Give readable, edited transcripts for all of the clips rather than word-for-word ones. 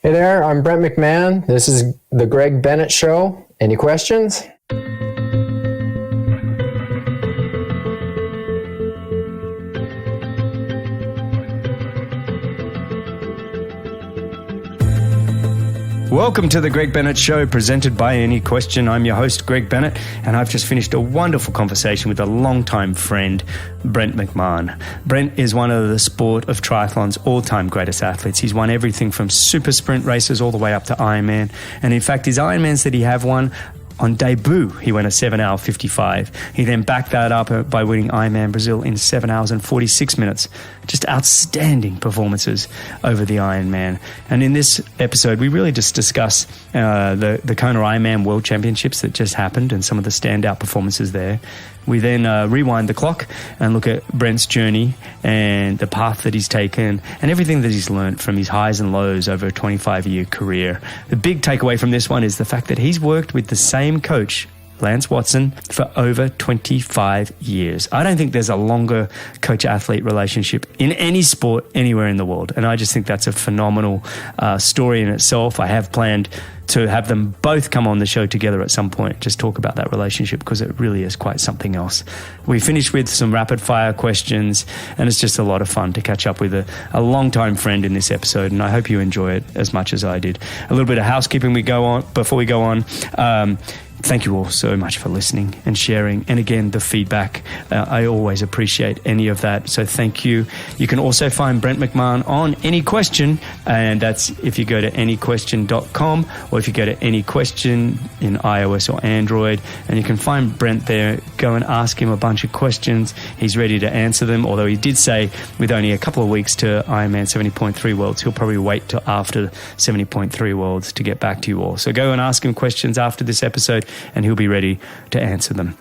Hey there, I'm Brent McMahon. This is the Greg Bennett Show. Any questions? Welcome to the Greg Bennett Show, presented by Any Question. I'm your host, Greg Bennett, and I've just finished a wonderful conversation with a longtime friend, Brent McMahon. Brent is one of the sport of triathlon's all-time greatest athletes. He's won everything from super sprint races all the way up to Ironman, and in fact, his Ironmans that he have won, on debut, he went a 7 hour 55. He then backed that up by winning IM Brasil in 7 hours and 46 minutes. Just outstanding performances over the Ironman. And in this episode, we really just discuss the Kona Ironman World Championships that just happened and some of the standout performances there. We then rewind the clock and look at Brent's journey and the path that he's taken and everything that he's learned from his highs and lows over a 25-year career. The big takeaway from this one is the fact that he's worked with the same coach, Lance Watson, for over 25 years. I don't think there's a longer coach-athlete relationship in any sport anywhere in the world. And I just think that's a phenomenal story in itself. I have planned to have them both come on the show together at some point, just talk about that relationship, because it really is quite something else. We finished with some rapid fire questions, and it's just a lot of fun to catch up with a longtime friend in this episode, and I hope you enjoy it as much as I did. A little bit of housekeeping before we go on. Thank you all so much for listening and sharing. And again, the feedback, I always appreciate any of that. So thank you. You can also find Brent McMahon on Any Question. And that's if you go to anyquestion.com or if you go to Any Question in iOS or Android. And you can find Brent there. Go and ask him a bunch of questions. He's ready to answer them. Although he did say with only a couple of weeks to Ironman 70.3 Worlds, he'll probably wait till after 70.3 Worlds to get back to you all. So go and ask him questions after this episode, and he'll be ready to answer them.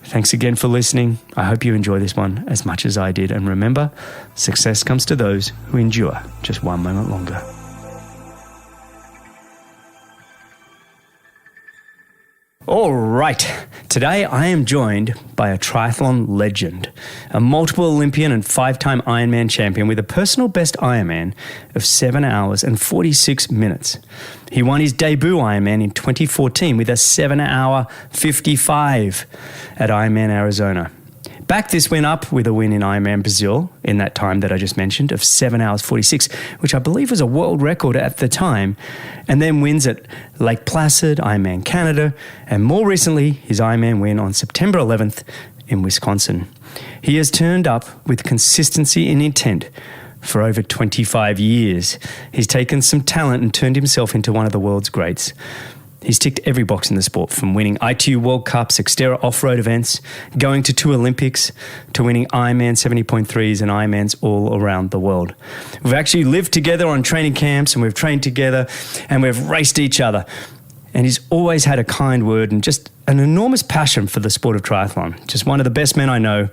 Thanks again for listening. I hope you enjoy this one as much as I did. And remember, success comes to those who endure just one moment longer. All right. Today I am joined by a triathlon legend, a multiple Olympian and 5-time Ironman champion with a personal best Ironman of 7 hours and 46 minutes. He won his debut Ironman in 2014 with a 7 hour 55 at Ironman Arizona. Back this went up with a win in Ironman Brasil in that time that I just mentioned of 7 hours 46, which I believe was a world record at the time, and then wins at Lake Placid, Ironman Canada, and more recently his Ironman win on September 11th in Wisconsin. He has turned up with consistency and intent for over 25 years. He's taken some talent and turned himself into one of the world's greats. He's ticked every box in the sport, from winning ITU World Cups, Xterra off-road events, going to 2 Olympics, to winning Ironman 70.3s and Ironmans all around the world. We've actually lived together on training camps, and we've trained together, and we've raced each other. And he's always had a kind word and just an enormous passion for the sport of triathlon. Just one of the best men I know.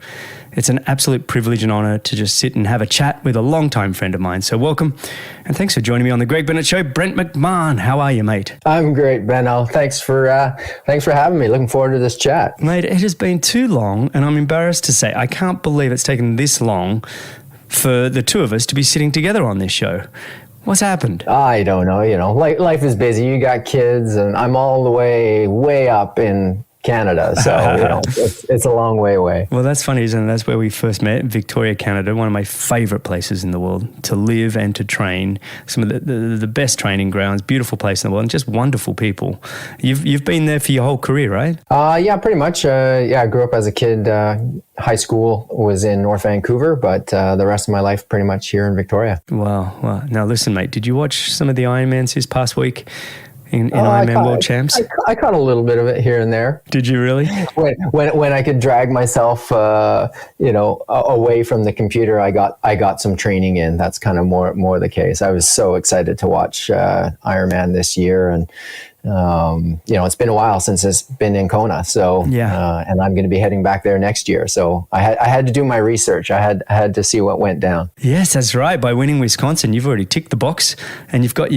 It's an absolute privilege and honor to just sit and have a chat with a longtime friend of mine. So welcome, and thanks for joining me on the Greg Bennett Show. Brent McMahon, how are you, mate? I'm great, Ben. Thanks for having me. Looking forward to this chat. Mate, it has been too long, and I'm embarrassed to say I can't believe it's taken this long for the two of us to be sitting together on this show. What's happened? I don't know. Life is busy. You got kids, and I'm all the way up in Canada, so it's a long way away. Well, that's funny, isn't it? That's where we first met, in Victoria, Canada, one of my favorite places in the world to live and to train. Some of the best training grounds, beautiful place in the world, and just wonderful people. You've been there for your whole career, right? Yeah, pretty much. I grew up as a kid. High school was in North Vancouver, but the rest of my life pretty much here in Victoria. Wow. Now listen, mate, did you watch some of the Ironmans this past week? In Ironman World Champs? I caught a little bit of it here and there. Did you really? When I could drag myself, away from the computer, I got some training in. That's kind of more the case. I was so excited to watch Ironman this year, and it's been a while since it's been in Kona. So yeah, and I'm going to be heading back there next year. So I had to do my research. I had to see what went down. Yes, that's right. By winning Wisconsin, you've already ticked the box, and you've booked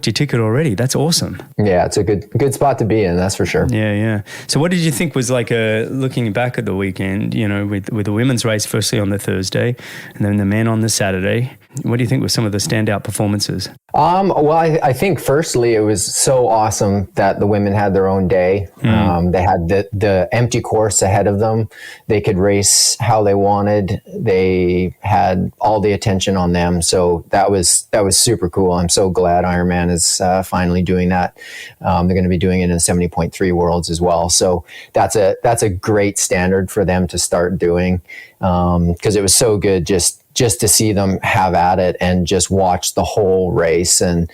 your ticket already. That's awesome. Yeah, it's a good spot to be in. That's for sure. Yeah. So what did you think was like looking back at the weekend? With the women's race firstly on the Thursday, and then the men on the Saturday. What do you think were some of the standout performances? Well, I think firstly, it was so awesome that the women had their own day. They had the empty course ahead of them. They could race how they wanted. They had all the attention on them. So that was super cool. I'm so glad Ironman is finally doing that. They're going to be doing it in 70.3 Worlds as well. So that's a great standard for them to start doing, because it was so good just to see them have at it and just watch the whole race, and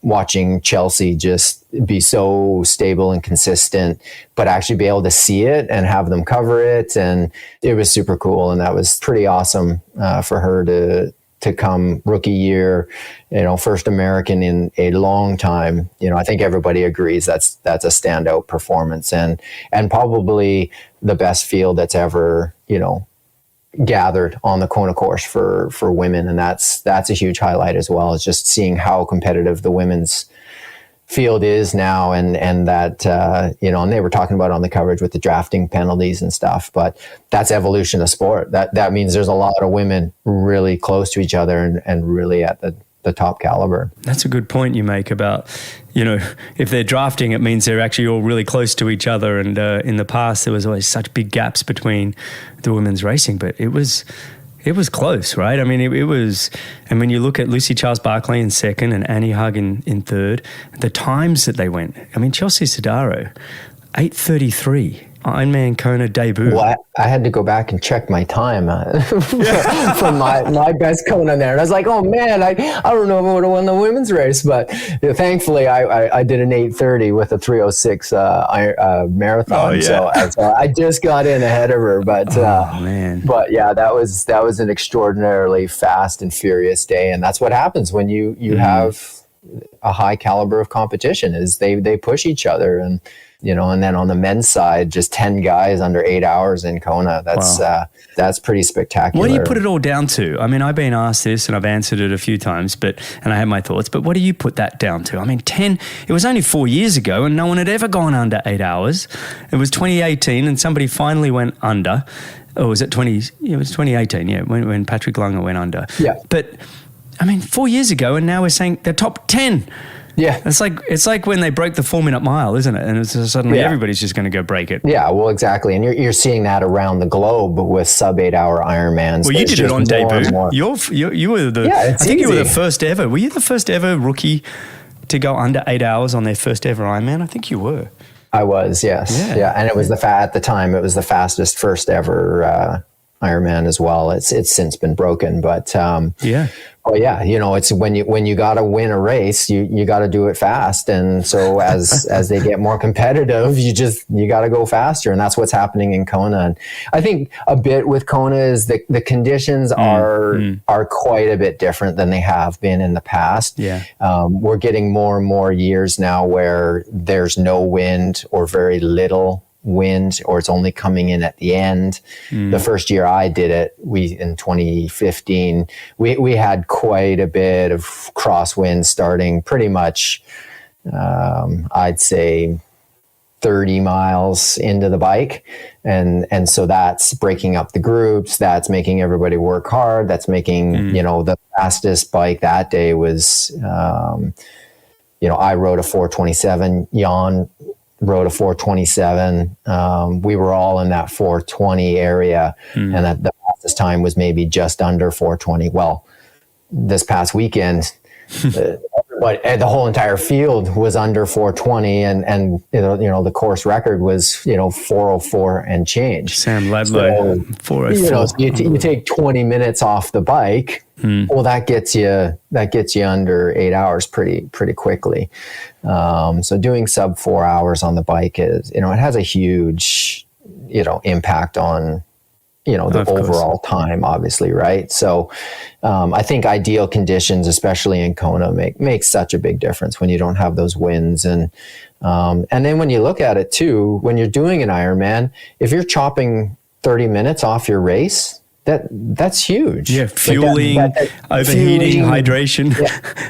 watching Chelsea just be so stable and consistent, but actually be able to see it and have them cover it. And it was super cool. And that was pretty awesome for her to come rookie year, first American in a long time. I think everybody agrees that's a standout performance, and probably the best field that's ever, gathered on the Kona course for women. And that's a huge highlight as well, is just seeing how competitive the women's field is now. And that, and they were talking about on the coverage with the drafting penalties and stuff, but that's evolution of sport. That means there's a lot of women really close to each other and really at the top caliber. That's a good point you make about, if they're drafting, it means they're actually all really close to each other. And in the past, there was always such big gaps between the women's racing, but it was close, right? I mean, it was, and when you look at Lucy Charles-Barclay in second and Annie Hug in third, the times that they went, I mean, Chelsea Sodaro, 8:33. Ironman Kona debut. Well, I had to go back and check my time from my best Kona there. And I was like, oh man, I don't know if I would have won the women's race, but thankfully I did an 8:30 with a 3:06 marathon. So I just got in ahead of her, but yeah, that was an extraordinarily fast and furious day. And that's what happens when you have a high caliber of competition, is they push each other. And and then on the men's side, just 10 guys under 8 hours in Kona. That's pretty spectacular. What do you put it all down to? I mean, I've been asked this and I've answered it a few times, and I have my thoughts, but what do you put that down to? I mean, 10, it was only 4 years ago and no one had ever gone under 8 hours. It was 2018 and somebody finally went under. Or was it 20? It was 2018, yeah, when Patrick Lunger went under. Yeah. But, I mean, 4 years ago, and now we're saying they're top 10. Yeah. It's like when they broke the 4-minute mile, isn't it? And it's suddenly everybody's just going to go break it. Yeah, well, exactly. And you're seeing that around the globe with sub 8 hour Ironmans. Well, you did it on debut. You were I think you were the first ever. Were you the first ever rookie to go under 8 hours on their first ever Ironman? I think you were. I was, yes. Yeah. And it was at the time, it was the fastest first ever Ironman as well. It's since been broken, but well, yeah, it's when you got to win a race, you got to do it fast. And so as they get more competitive, you got to go faster. And that's what's happening in Kona. And I think a bit with Kona is the conditions are quite a bit different than they have been in the past. Yeah. We're getting more and more years now where there's no wind or very little wind, or it's only coming in at the end. The first year I did it, in 2015, we had quite a bit of crosswind starting pretty much, I'd say 30 miles into the bike. And so that's breaking up the groups. That's making everybody work hard. That's making, the fastest bike that day was, I rode a 427, Jan rode a 427. We were all in that 420 area, and that the fastest time was maybe just under 420. Well, this past weekend, the whole entire field was under 420, and the course record was 404 and change. Sam Laidlow, 404. So you take 20 minutes off the bike. Well, that gets you under 8 hours pretty quickly. So doing sub 4 hours on the bike is, it has a huge, impact on, the overall time, obviously. Right. So, I think ideal conditions, especially in Kona, make such a big difference when you don't have those winds. And then when you look at it too, when you're doing an Ironman, if you're chopping 30 minutes off your race, that's huge. Yeah, fueling, overheating, hydration.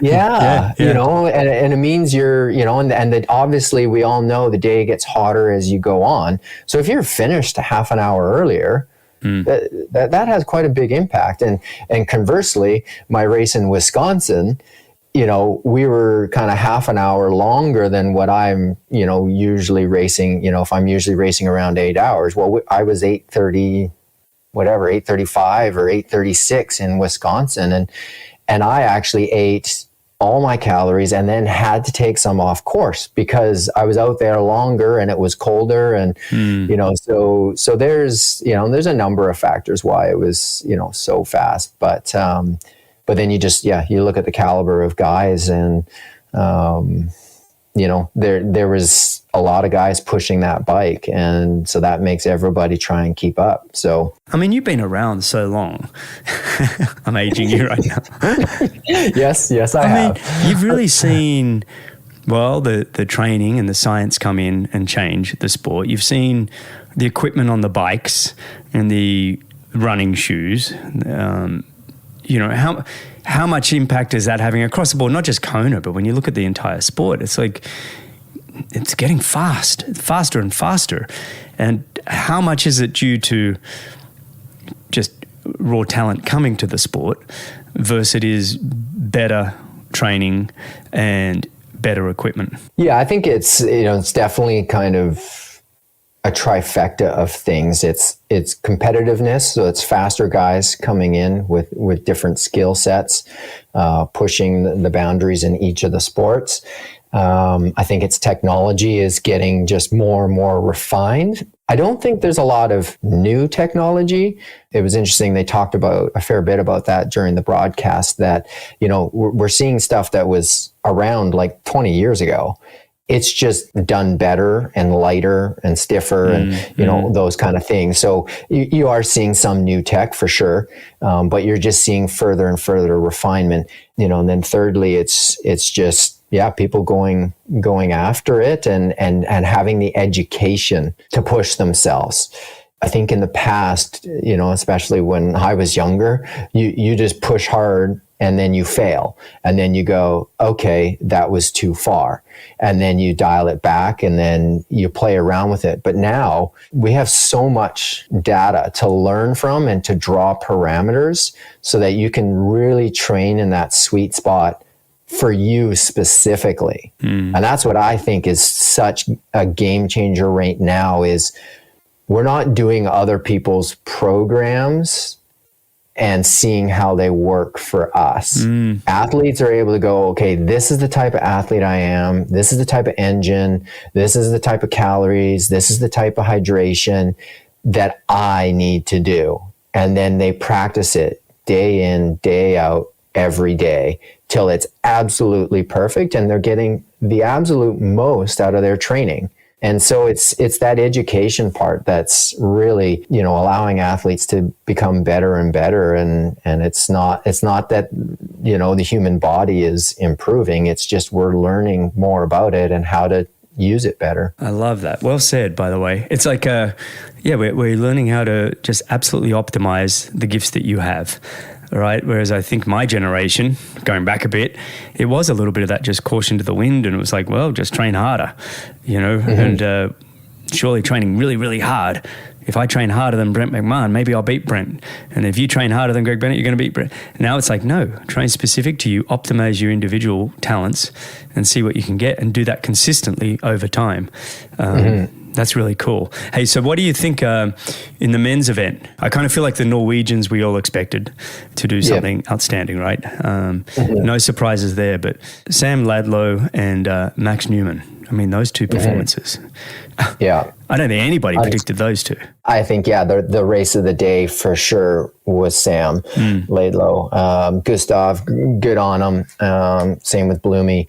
Yeah. And it means you're, and that obviously we all know the day gets hotter as you go on. So if you're finished a half an hour earlier, That has quite a big impact. And conversely, my race in Wisconsin, we were kind of half an hour longer than what I'm, usually racing, if I'm usually racing around 8 hours. Well, I was 8:30, whatever, 8:35 or 8:36 in Wisconsin. And I actually ate all my calories and then had to take some off course because I was out there longer and it was colder. And, so there's a number of factors why it was, so fast. But then you look at the caliber of guys and, there was a lot of guys pushing that bike. And so that makes everybody try and keep up. So, I mean, you've been around so long. I'm aging you right now. Yes, I have. Mean, you've really seen, the training and the science come in and change the sport. You've seen the equipment on the bikes and the running shoes. How much impact is that having across the board? Not just Kona, but when you look at the entire sport, it's like it's getting faster and faster. And how much is it due to just raw talent coming to the sport versus it is better training and better equipment? Yeah, I think it's definitely kind of a trifecta of things. It's competitiveness, so it's faster guys coming in with different skill sets, pushing the boundaries in each of the sports. I think its technology is getting just more and more refined. I don't think there's a lot of new technology. It was interesting. They talked about a fair bit about that during the broadcast, that, we're seeing stuff that was around like 20 years ago. It's just done better and lighter and stiffer and, those kind of things. So you are seeing some new tech for sure. But you're just seeing further and further refinement, and then thirdly, it's just, people going after it and having the education to push themselves. I think in the past, especially when I was younger, you just push hard and then you fail. And then you go, okay, that was too far. And then you dial it back and then you play around with it. But now we have so much data to learn from and to draw parameters so that you can really train in that sweet spot for you specifically. And that's what I think is such a game changer right now is we're not doing other people's programs and seeing how they work for us. Athletes are able to go, okay, this is the type of athlete I am. This is the type of engine. This is the type of calories. This is the type of hydration that I need to do. And then they practice it day in, day out, every day till it's absolutely perfect. And they're getting the absolute most out of their training. And so it's that education part that's really, allowing athletes to become better and better. And it's not that, the human body is improving. It's just we're learning more about it and how to use it better. I love that. Well said, by the way. It's like, we're learning how to just absolutely optimize the gifts that you have. Right. Whereas I think my generation, going back a bit, it was a little bit of that just caution to the wind. And it was like, well, just train harder, and surely training really, really hard. If I train harder than Brent McMahon, maybe I'll beat Brent. And if you train harder than Greg Bennett, you're going to beat Brent. Now it's like, no, train specific to you, optimize your individual talents and see what you can get and do that consistently over time. That's really cool. Hey, so what do you think in the men's event? I kind of feel like the Norwegians we all expected to do something outstanding, right? No surprises there, but Sam Laidlow and Max Newman, I mean, those two performances. Yeah. I don't think anybody predicted those two. I think, the race of the day for sure was Sam Laidlow. Gustav, good on him. Same with Blumie.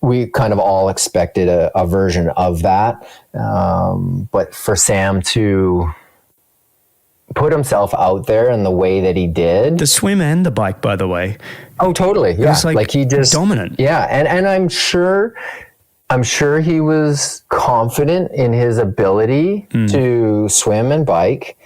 We kind of all expected a version of that. But for Sam to put himself out there in the way that he did. The swim and the bike, by the way. Oh, totally. Yeah. It was like he just dominant. Yeah. And I'm sure he was confident in his ability to swim and bike.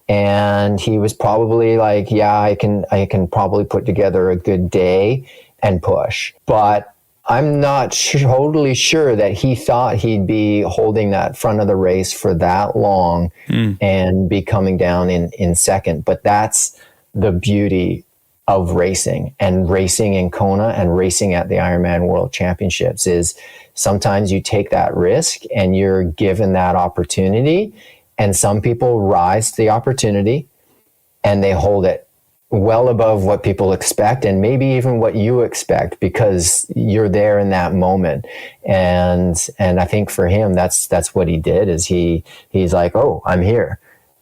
And he was probably like, I can probably put together a good day and push. But I'm not totally sure that he thought he'd be holding that front of the race for that long and be coming down in second. But that's the beauty of racing, and racing in Kona and racing at the Ironman World Championships is sometimes you take that risk and you're given that opportunity, and some people rise to the opportunity and they hold it well above what people expect, and maybe even what you expect, because you're there in that moment. And I think for him, that's what he did, is he's like, oh, I'm here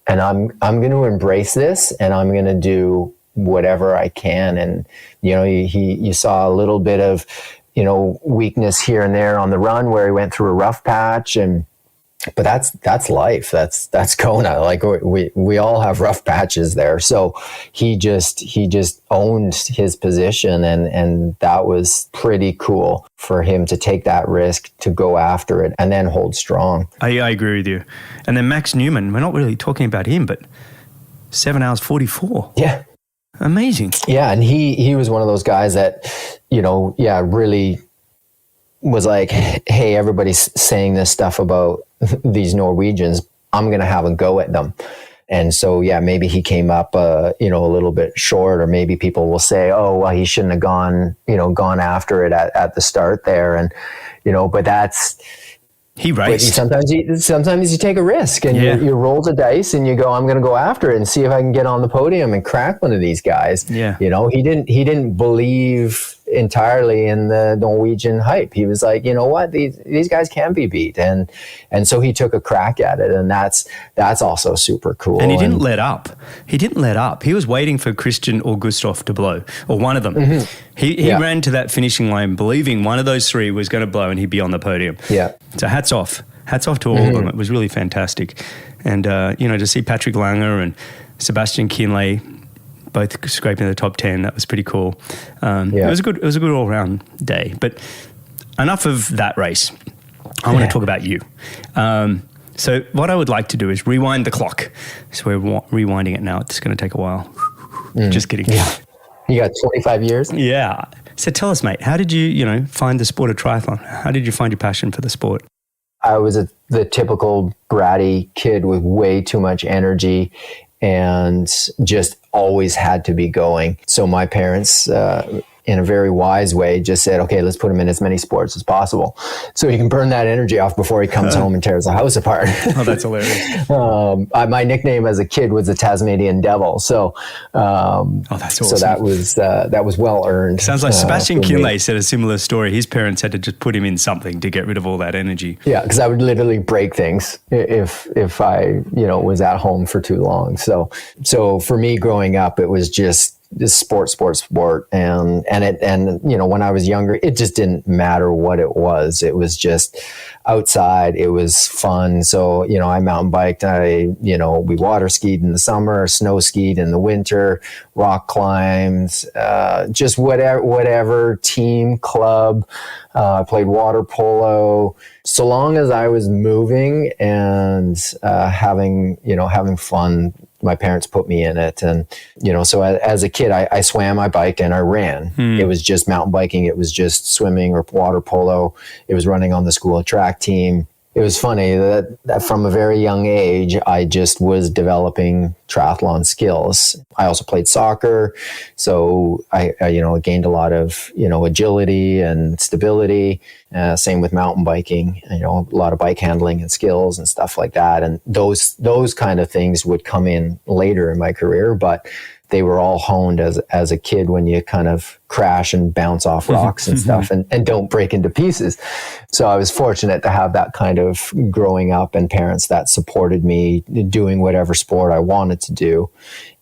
and I'm going to embrace this, and I'm going to do whatever I can. And, you saw a little bit of, weakness here and there on the run where he went through a rough patch, but that's life. That's Kona. Like we all have rough patches there. So he just owned his position, and that was pretty cool for him to take that risk, to go after it, and then hold strong. I agree with you. And then Max Newman, we're not really talking about him, but 7 hours 44. Yeah. Amazing. Yeah. And he was one of those guys that, really was like, hey, everybody's saying this stuff about these Norwegians. I'm going to have a go at them. And so, maybe he came up, a little bit short, or maybe people will say, oh, well, he shouldn't have gone after it at the start there. And, but that's, he raced. Sometimes you take a risk, and you roll the dice and you go, I'm going to go after it and see if I can get on the podium and crack one of these guys. Yeah. He didn't believe entirely in the Norwegian hype. He was like, you know what, these guys can be beat, and so he took a crack at it, and that's also super cool. And he didn't let up. He was waiting for Kristian or Gustav to blow, or one of them. Mm-hmm. He ran to that finishing line believing one of those three was going to blow and he'd be on the podium. Yeah. So hats off to all of them. It was really fantastic. And to see Patrick Langer and Sebastian Kienle both scraping the top 10, that was pretty cool. It was a good all round day. But enough of that race. I want to talk about you. So what I would like to do is rewind the clock. So we're rewinding it now. It's going to take a while. Just kidding. Yeah. You got 25 years? Yeah. So tell us, mate, how did you, find the sport of triathlon? How did you find your passion for the sport? I was the typical bratty kid with way too much energy and just always had to be going. So my parents, in a very wise way, just said, okay, let's put him in as many sports as possible so he can burn that energy off before he comes home and tears the house apart. Oh, that's hilarious. My nickname as a kid was the Tasmanian Devil. So, that's awesome. So that was well earned. Sounds like Sebastian Kienle said a similar story. His parents had to just put him in something to get rid of all that energy. Yeah, because I would literally break things if I was at home for too long. So for me growing up, it was just sport, and when I was younger, it just didn't matter what it was. It was just outside. It was fun. So I mountain biked. We water skied in the summer, snow skied in the winter, rock climbed, just whatever team, club. I played water polo. So long as I was moving and having fun, my parents put me in it. And, so as a kid, I swam, I biked, and I ran. It was just mountain biking. It was just swimming or water polo. It was running on the school track team. It was funny that from a very young age, I just was developing triathlon skills. I also played soccer. So I gained a lot of, agility and stability. Same with mountain biking, a lot of bike handling and skills and stuff like that. And those kind of things would come in later in my career, but they were all honed as a kid when you kind of crash and bounce off rocks and stuff and don't break into pieces. So I was fortunate to have that kind of growing up and parents that supported me doing whatever sport I wanted to do.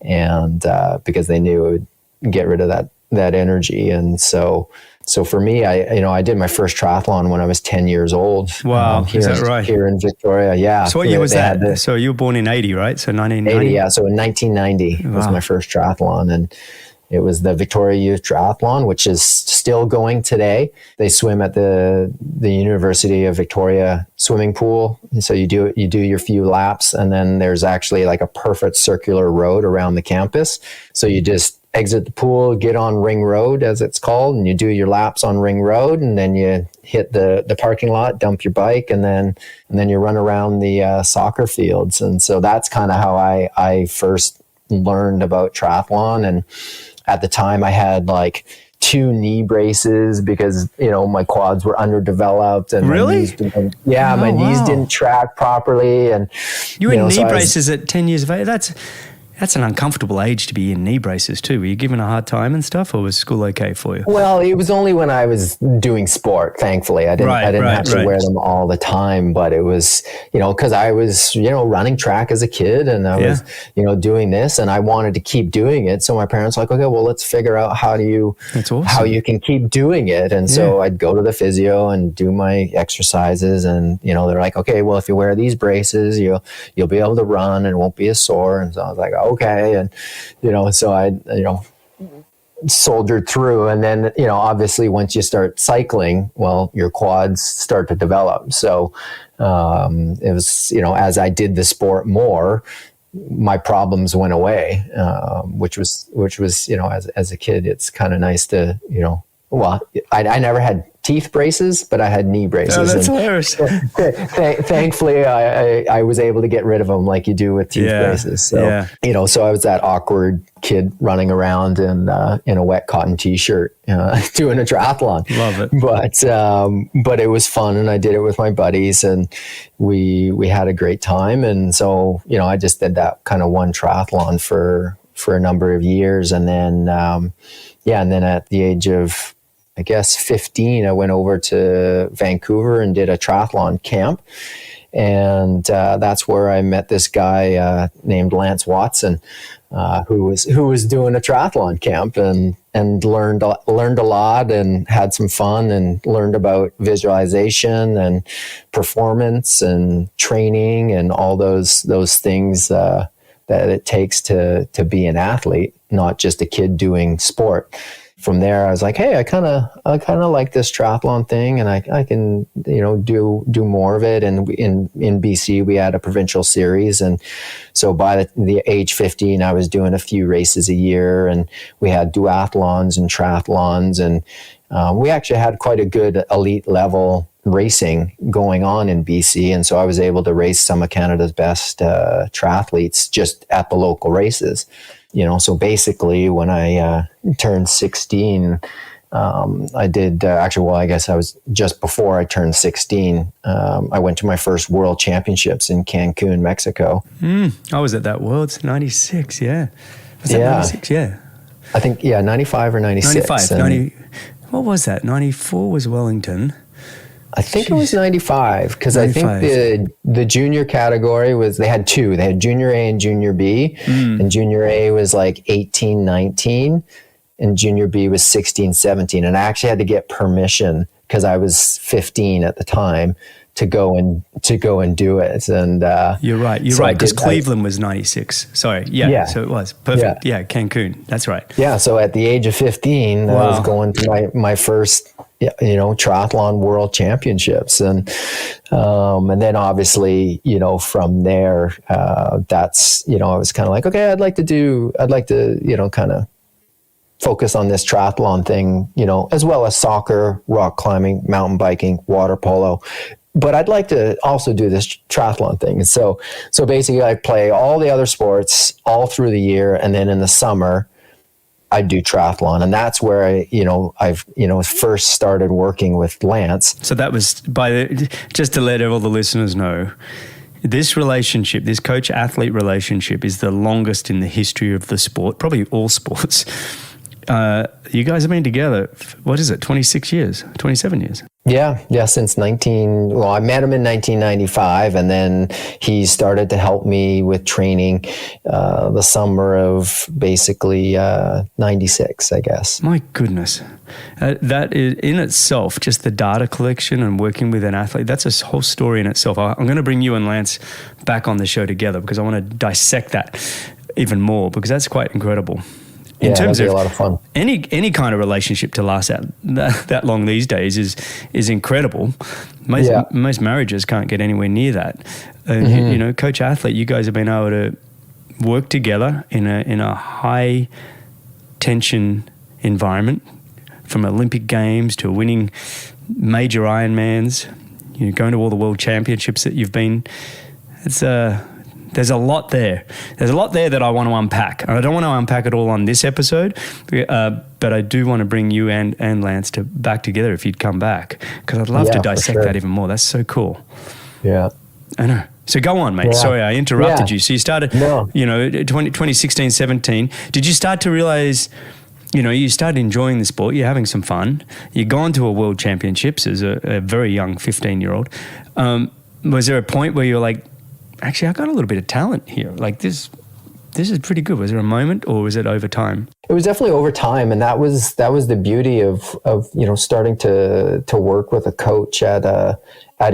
And because they knew it would get rid of that energy. And so for me, I did my first triathlon when I was 10 years old. Wow, is that right? Here in Victoria, yeah. So what year was that? So you were born in 80, right? So 1990? 80, yeah. So in 1990 was my first triathlon. And it was the Victoria Youth Triathlon, which is still going today. They swim at the University of Victoria swimming pool. And so you do your few laps, and then there's actually like a perfect circular road around the campus. So you just exit the pool, get on Ring Road, as it's called, and you do your laps on Ring Road, and then you hit the parking lot, dump your bike, and then you run around the soccer fields. And so that's kind of how I first learned about triathlon. And at the time I had like 2 knee braces because, my quads were underdeveloped, and really? my knees didn't track properly. And you were in knee braces at 10 years of age. That's an uncomfortable age to be in knee braces too. Were you given a hard time and stuff, or was school okay for you? Well, it was only when I was doing sport, thankfully. I didn't have to wear them all the time, but it was, because I was, running track as a kid, and I was, doing this, and I wanted to keep doing it. So my parents were like, okay, well, let's figure out how you can keep doing it. And so I'd go to the physio and do my exercises, and, they're like, okay, well, if you wear these braces, you'll be able to run and it won't be as sore. And so I was like, okay. And, so I, soldiered through. And then, obviously once you start cycling, well, your quads start to develop. So, it was, as I did the sport more, my problems went away, which was, as a kid, it's kind of nice to, well, I never had teeth braces, but I had knee braces. Oh, that's hilarious. Thankfully, I was able to get rid of them like you do with teeth braces. So, so I was that awkward kid running around in a wet cotton t-shirt doing a triathlon. Love it. But it was fun, and I did it with my buddies, and we had a great time. And so, I just did that kind of one triathlon for a number of years. And then, and then at the age of, I guess 15, I went over to Vancouver and did a triathlon camp. And that's where I met this guy named Lance Watson, who was doing a triathlon camp, and learned a lot, and had some fun, and learned about visualization and performance and training and all those things that it takes to be an athlete, not just a kid doing sport. From there, I was like, hey, I kind of like this triathlon thing, and I can, do more of it. And in BC, we had a provincial series. And so by the age 15, I was doing a few races a year, and we had duathlons and triathlons. And we actually had quite a good elite level racing going on in BC. And so I was able to race some of Canada's best triathletes just at the local races. So basically when I turned 16, I did I guess I was just before I turned 16. I went to my first world championships in Cancun, Mexico. I was at that Worlds 96. Yeah. Was that 96? Yeah. I think, 95 or 96. 95. What was that? 94 was Wellington. I think it was 95, because I think the junior category was, they had 2. They had junior A and junior B, and junior A was like 18, 19, and junior B was 16, 17. And I actually had to get permission, because I was 15 at the time, to go and do it. And you're right, because Cleveland was 96. Sorry, so it was perfect. Yeah, Cancun, that's right. Yeah, so at the age of 15, I was going to my first triathlon world championships. And then obviously, from there, that's, I was kind of like, okay, I'd like to, kind of focus on this triathlon thing, as well as soccer, rock climbing, mountain biking, water polo. But I'd like to also do this triathlon thing. And so basically I play all the other sports all through the year. And then in the summer, I do triathlon, and that's where I've first started working with Lance. So that was just to let all the listeners know, this relationship, this coach-athlete relationship, is the longest in the history of the sport, probably all sports. You guys have been together, 26 years, 27 years? Yeah, since I met him in 1995, and then he started to help me with training the summer of basically 96, I guess. My goodness. That is in itself, just the data collection and working with an athlete, that's a whole story in itself. I'm going to bring you and Lance back on the show together, because I want to dissect that even more, because that's quite incredible. In terms of a lot of fun. Any kind of relationship to last that long these days is incredible. Most marriages can't get anywhere near that. Coach athlete, you guys have been able to work together in a high tension environment, from Olympic Games to winning major Ironmans, going to all the world championships that you've been. There's a lot there. There's a lot there that I want to unpack. And I don't want to unpack it all on this episode, but I do want to bring you and Lance back together if you'd come back, because I'd love to dissect that even more. That's so cool. Yeah. I know. So go on, mate. Yeah. Sorry, I interrupted you. So you started, 2016, 17. Did you start to realize, you started enjoying the sport, you're having some fun, you've gone to a world championships as a very young 15-year-old. Was there a point where you're like, actually, I got a little bit of talent here. Like this is pretty good. Was there a moment, or was it over time? It was definitely over time, and that was the beauty of starting to work with a coach at a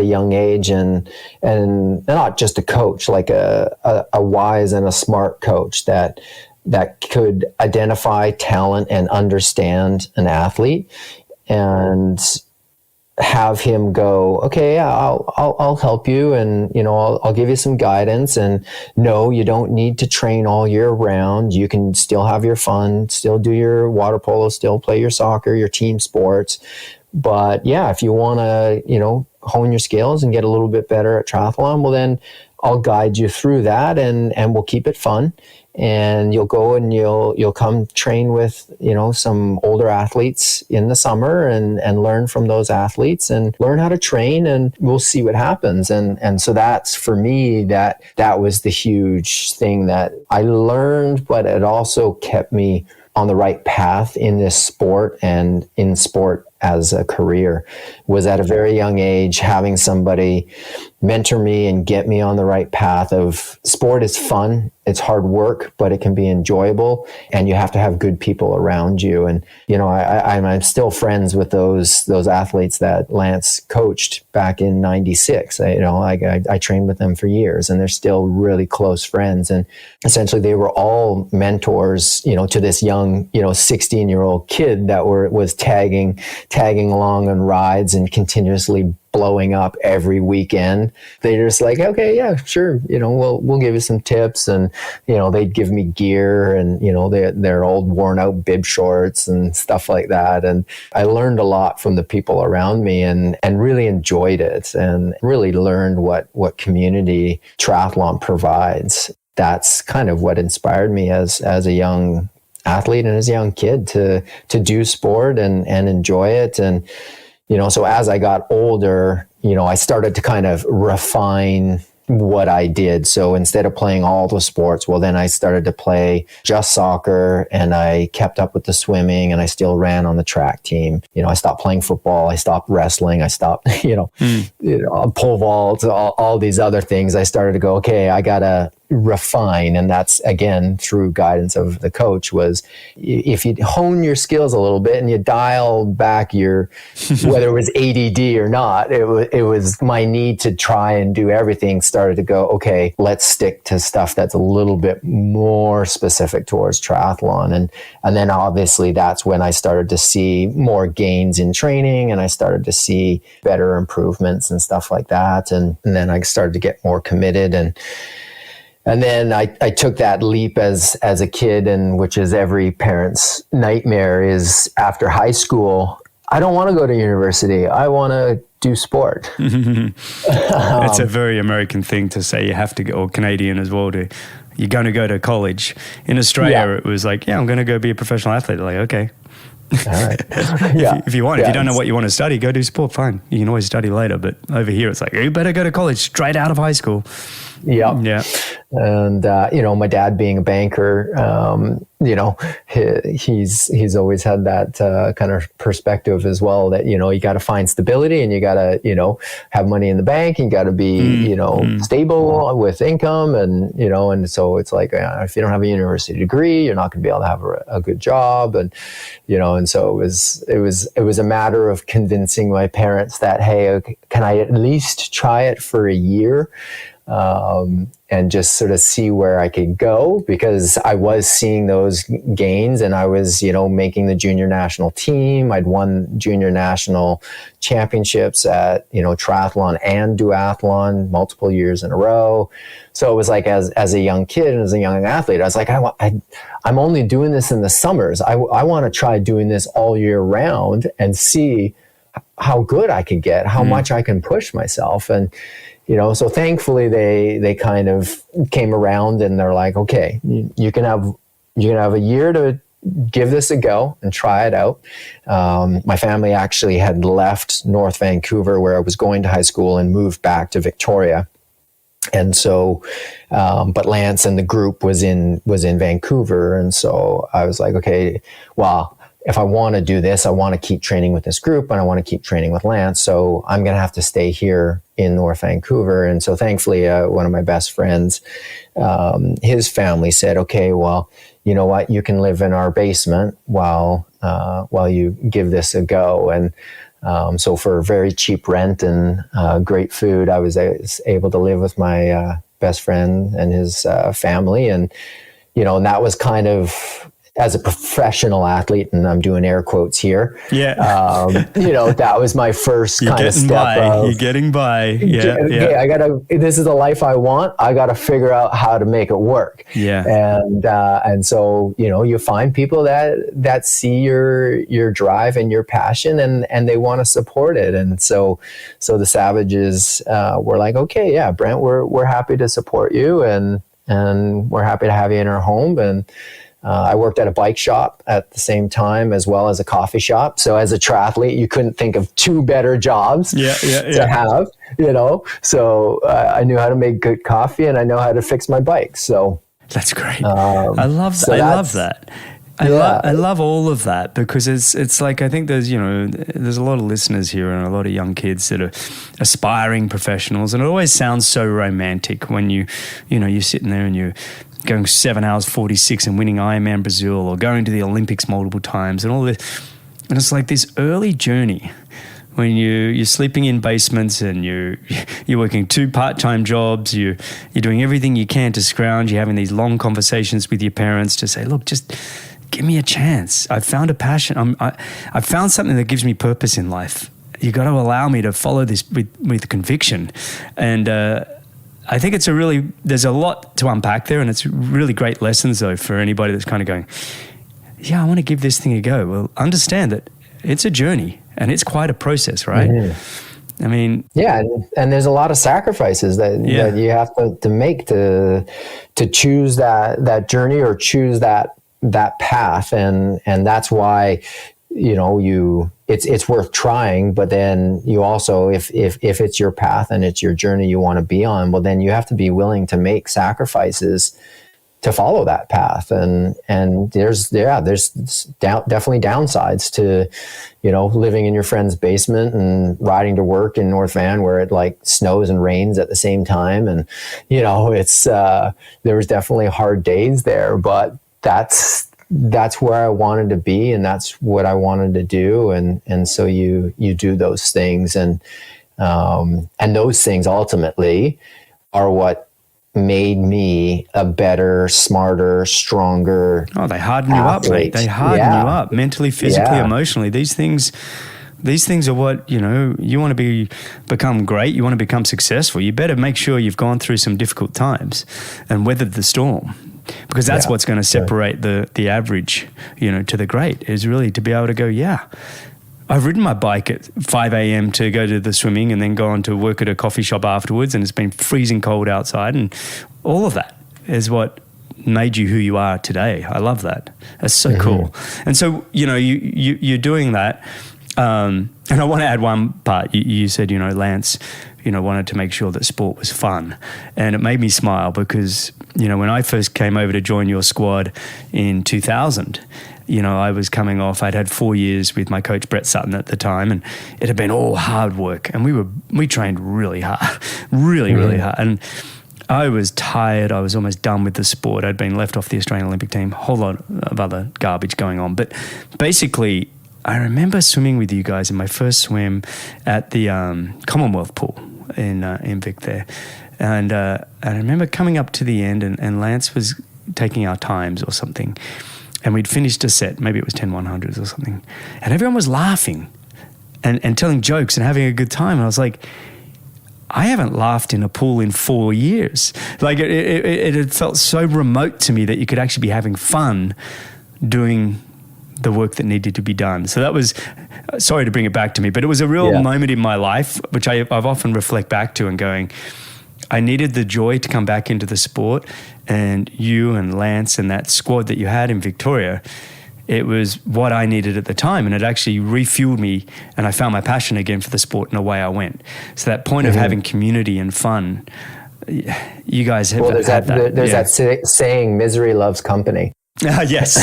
young age, and not just a coach, like a wise and a smart coach that could identify talent and understand an athlete, and have him go, okay, yeah, I'll help you, and I'll give you some guidance, and no, you don't need to train all year round. You can still have your fun, still do your water polo, still play your soccer, your team sports. But yeah, if you want to, hone your skills and get a little bit better at triathlon, well then I'll guide you through that, and we'll keep it fun. And you'll go and you'll come train with, some older athletes in the summer and learn from those athletes and learn how to train, and we'll see what happens. And so that's, for me, that was the huge thing that I learned, but it also kept me on the right path in this sport and in sport as a career. Was at a very young age having somebody mentor me and get me on the right path of sport is fun. It's hard work, but it can be enjoyable, and you have to have good people around you. And, I'm still friends with those athletes that Lance coached back in 96. I trained with them for years, and they're still really close friends. And essentially they were all mentors, to this young, 16-year-old kid that was tagging along on rides and continuously blowing up every weekend. They're just like, okay, yeah, sure. We'll give you some tips, and, they'd give me gear and, their old worn out bib shorts and stuff like that. And I learned a lot from the people around me, and really enjoyed it, and really learned what community triathlon provides. That's kind of what inspired me as a young athlete and as a young kid to do sport and enjoy it. And, so as I got older, I started to kind of refine what I did. So instead of playing all the sports, well, then I started to play just soccer, and I kept up with the swimming, and I still ran on the track team. I stopped playing football. I stopped wrestling. I stopped, pole vault, all these other things. I started to go, okay, I got to refine. And that's, again, through guidance of the coach, was if you hone your skills a little bit and you dial back whether it was ADD or not, it was my need to try and do everything started to go, okay, let's stick to stuff that's a little bit more specific towards triathlon. And then obviously that's when I started to see more gains in training, and I started to see better improvements and stuff like that. And then I started to get more committed, and then I took that leap as a kid, and which is every parent's nightmare, is after high school, I don't want to go to university. I want to do sport. It's a very American thing to say. You have to go, or Canadian as well, you're going to go to college. In Australia, It was like, I'm going to go be a professional athlete. Like, okay. All right. If you want, if you don't know what you want to study, go do sport. Fine. You can always study later. But over here, it's like, you better go to college straight out of high school. Yeah. And, my dad being a banker, he's always had that kind of perspective as well, that, you got to find stability, and you got to, have money in the bank, and you got to be, stable with income. And, and so it's like, if you don't have a university degree, you're not going to be able to have a good job. And, and so it was a matter of convincing my parents that, hey, can I at least try it for a year? and just sort of see where I could go, because I was seeing those gains, and I was, making the junior national team. I'd won junior national championships at, triathlon and duathlon multiple years in a row. So it was like, as a young kid and as a young athlete, I was like, I'm only doing this in the summers. I want to try doing this all year round and see how good I can get, how much I can push myself. And, so thankfully they kind of came around, and they're like, okay, you can have a year to give this a go and try it out. My family actually had left North Vancouver, where I was going to high school, and moved back to Victoria. And so, but Lance and the group was in Vancouver. And so I was like, okay, well, if I want to do this, I want to keep training with this group, and I want to keep training with Lance. So I'm going to have to stay here in North Vancouver. And so thankfully, one of my best friends, his family said, okay, well, you know what, you can live in our basement while you give this a go. And so for very cheap rent and great food, I was able to live with my best friend and his family. And, and that was kind of, as a professional athlete, and I'm doing air quotes here. Yeah. That was my first kind of step. You're getting by. Yeah. This is the life I want. I got to figure out how to make it work. Yeah. And so, you find people that see your drive and your passion, and they want to support it. And so the Savages were like, okay, yeah, Brent, we're happy to support you, and we're happy to have you in our home. And I worked at a bike shop at the same time, as well as a coffee shop. So as a triathlete, you couldn't think of two better jobs to have, So I knew how to make good coffee, and I know how to fix my bike. So that's great. I love that. I love that. I love all of that, because it's like, I think there's a lot of listeners here and a lot of young kids that are aspiring professionals, and it always sounds so romantic when you're sitting there and you're going 7 hours 46 and winning Ironman Brasil, or going to the Olympics multiple times and all this. And it's like this early journey when you're sleeping in basements, and you're working 2 part-time jobs, you're doing everything you can to scrounge, you're having these long conversations with your parents to say, look, just give me a chance. I've found a passion. I've found something that gives me purpose in life. You got to allow me to follow this with conviction. And I think there's a lot to unpack there, and it's really great lessons, though, for anybody that's kind of going, yeah, I want to give this thing a go. Well, understand that it's a journey, and it's quite a process, right? Mm-hmm. I mean... Yeah, and there's a lot of sacrifices that you have to make to choose that journey, or choose that path. And that's why, it's worth trying. But then you also, if it's your path and it's your journey you want to be on, well, then you have to be willing to make sacrifices to follow that path. And there's definitely downsides to, living in your friend's basement and riding to work in North Van, where it like snows and rains at the same time. And, it's, there was definitely hard days there, but that's where I wanted to be, and that's what I wanted to do. And so you do those things, and those things ultimately are what made me a better, smarter, stronger. Oh, they harden you up, mate. They harden you up mentally, physically, emotionally. These things are what, you want to become great. You want to become successful. You better make sure you've gone through some difficult times and weathered the storm. Because that's what's going to separate the average, to the great, is really to be able to go, I've ridden my bike at 5 a.m. to go to the swimming, and then go on to work at a coffee shop afterwards, and it's been freezing cold outside, and all of that is what made you who you are today. I love that. That's so cool. And so, you're doing that. And I want to add one part. You said, Lance, wanted to make sure that sport was fun. And it made me smile because, when I first came over to join your squad in 2000, I was coming off, I'd had 4 years with my coach, Brett Sutton, at the time, and it had been all hard work. And we trained really hard, really hard. And I was tired. I was almost done with the sport. I'd been left off the Australian Olympic team, a whole lot of other garbage going on. But basically, I remember swimming with you guys in my first swim at the Commonwealth pool in Vic there. And I remember coming up to the end, and Lance was taking our times or something. And we'd finished a set, maybe it was 10 100s or something. And everyone was laughing and telling jokes and having a good time. And I was like, I haven't laughed in a pool in 4 years. Like it had felt so remote to me that you could actually be having fun doing the work that needed to be done. So that was, sorry to bring it back to me, but it was a real moment in my life, which I've often reflect back to and going, I needed the joy to come back into the sport, and you and Lance and that squad that you had in Victoria, it was what I needed at the time, and it actually refueled me, and I found my passion again for the sport, and away I went. So that point of having community and fun, you guys have there's had that. There's that saying, misery loves company. Yes.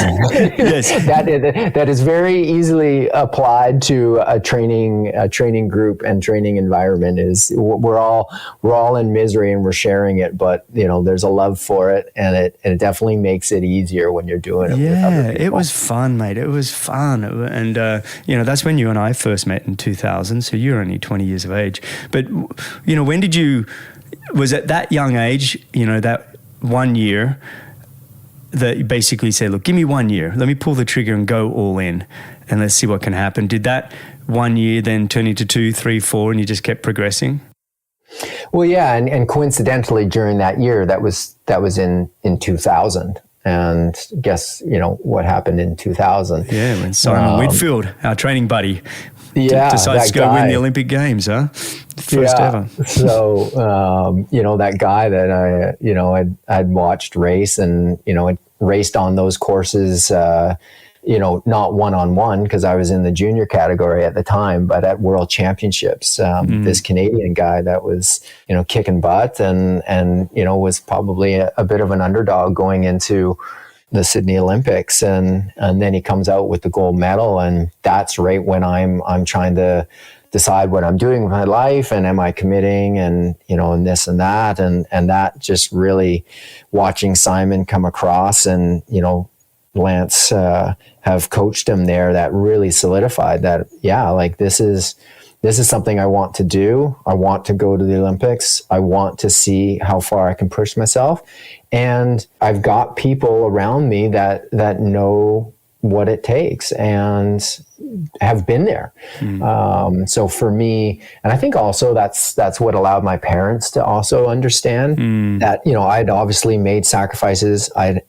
Yes. That is very easily applied to a training group and training environment. Is we're all in misery and we're sharing it, but there's a love for it, and it definitely makes it easier when you're doing it. with other people. It was fun, mate. It was fun, and that's when you and I first met in 2000. So you're only 20 years of age, but when did you? Was at that young age? That 1 year. That you basically say, look, give me 1 year. Let me pull the trigger and go all in, and let's see what can happen. Did that 1 year then turn into 2, 3, 4, and you just kept progressing? Well, yeah, and coincidentally during that year, that was in 2000. And guess what happened in 2000? Yeah, when Simon Whitfield, our training buddy, decides to go win the Olympic Games, huh? First ever. So, that guy that I'd watched race and, had raced on those courses, not one-on-one because I was in the junior category at the time, but at World Championships, this Canadian guy that was, kicking butt and was probably a bit of an underdog going into the Sydney Olympics, and then he comes out with the gold medal, and that's right when I'm trying to decide what I'm doing with my life, and am I committing, and and this and that, and that just really watching Simon come across, and Lance have coached him there, that really solidified that this is something I want to do. I want to go to the Olympics. I want to see how far I can push myself. And I've got people around me that know what it takes and have been there. So for me, and I think also that's what allowed my parents to also understand that, I'd obviously made sacrifices. I'd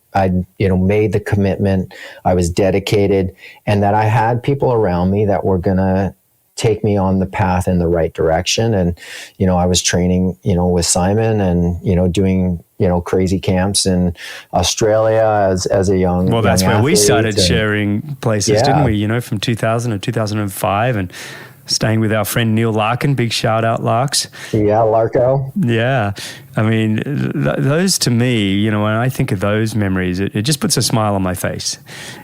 made the commitment. I was dedicated, and that I had people around me that were going to take me on the path in the right direction. And, I was training, with Simon and, doing, crazy camps in Australia as a young Well, that's young where we athlete. started sharing places, didn't we? From 2000 to 2005, and staying with our friend Neil Larkin. Big shout out, Larks. Yeah, Larko. Yeah. I mean, those to me, when I think of those memories, it just puts a smile on my face.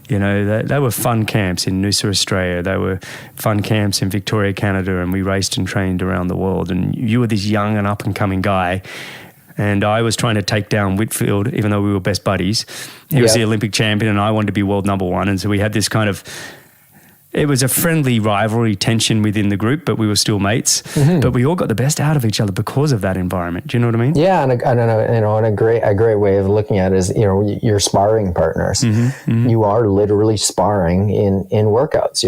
They were fun camps in Noosa, Australia. They were fun camps in Victoria, Canada, and we raced and trained around the world. And you were this young and up-and-coming guy, and I was trying to take down Whitfield, even though we were best buddies. He was the Olympic champion, and I wanted to be world number one. And so we had this kind of... It was a friendly rivalry tension within the group, but we were still mates. But we all got the best out of each other because of that environment. Do you know what I mean? Yeah, and a great way of looking at it is, your sparring partners. You are literally sparring in workouts.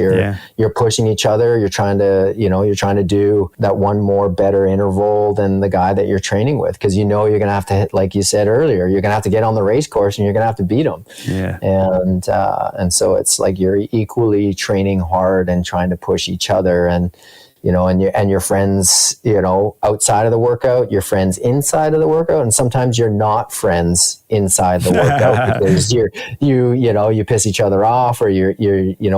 You're pushing each other. You're trying to do that one more better interval than the guy that you're training with, because you're going to have to hit, like you said earlier, you're going to have to get on the race course and you're going to have to beat them. Yeah, and so it's like you're equally training hard and trying to push each other, and your friends, outside of the workout, your friends inside of the workout, and sometimes you're not friends inside the workout because you piss each other off, or you're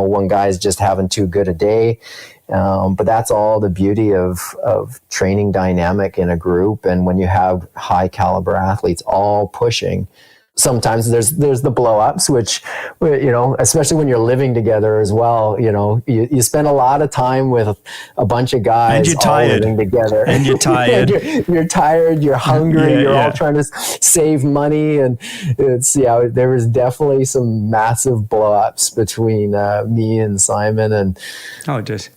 one guy's just having too good a day. But that's all the beauty of training dynamic in a group, and when you have high caliber athletes all pushing. Sometimes there's the blow-ups, which, especially when you're living together as well, you spend a lot of time with a bunch of guys and you're tired. all living together. And you're tired. you're tired, you're hungry, you're all trying to save money. And there was definitely some massive blow-ups between me and Simon. And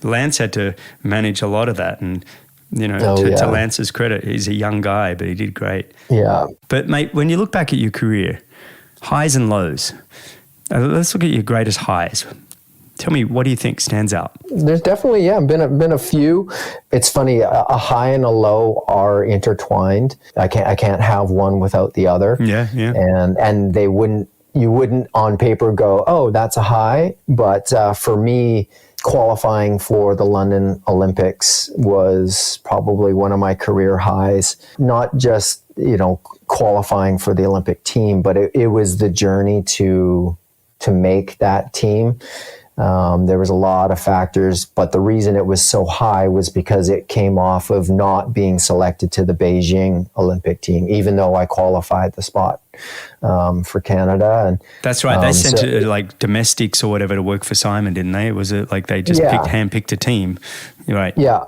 Lance had to manage a lot of that. And To Lance's credit, he's a young guy, but he did great. Yeah. But mate, when you look back at your career, highs and lows, let's look at your greatest highs. Tell me, what do you think stands out? There's definitely, been a few. It's funny, a high and a low are intertwined. I can't have one without the other. Yeah. And you wouldn't on paper go, oh, that's a high. But for me, qualifying for the London Olympics was probably one of my career highs. Not just, qualifying for the Olympic team, but it was the journey to make that team. There was a lot of factors, but the reason it was so high was because it came off of not being selected to the Beijing Olympic team, even though I qualified the spot for Canada. And that's right. They sent like domestics or whatever to work for Simon, didn't they? Was it like they just handpicked a team? Right. Yeah.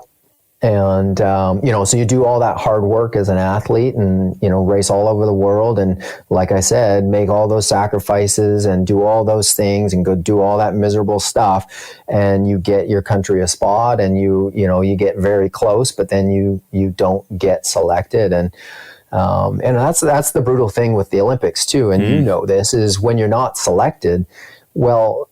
And, so you do all that hard work as an athlete and, race all over the world. And like I said, make all those sacrifices and do all those things and go do all that miserable stuff. And you get your country a spot and you get very close, but then you don't get selected. And that's the brutal thing with the Olympics too. And this is when you're not selected, well,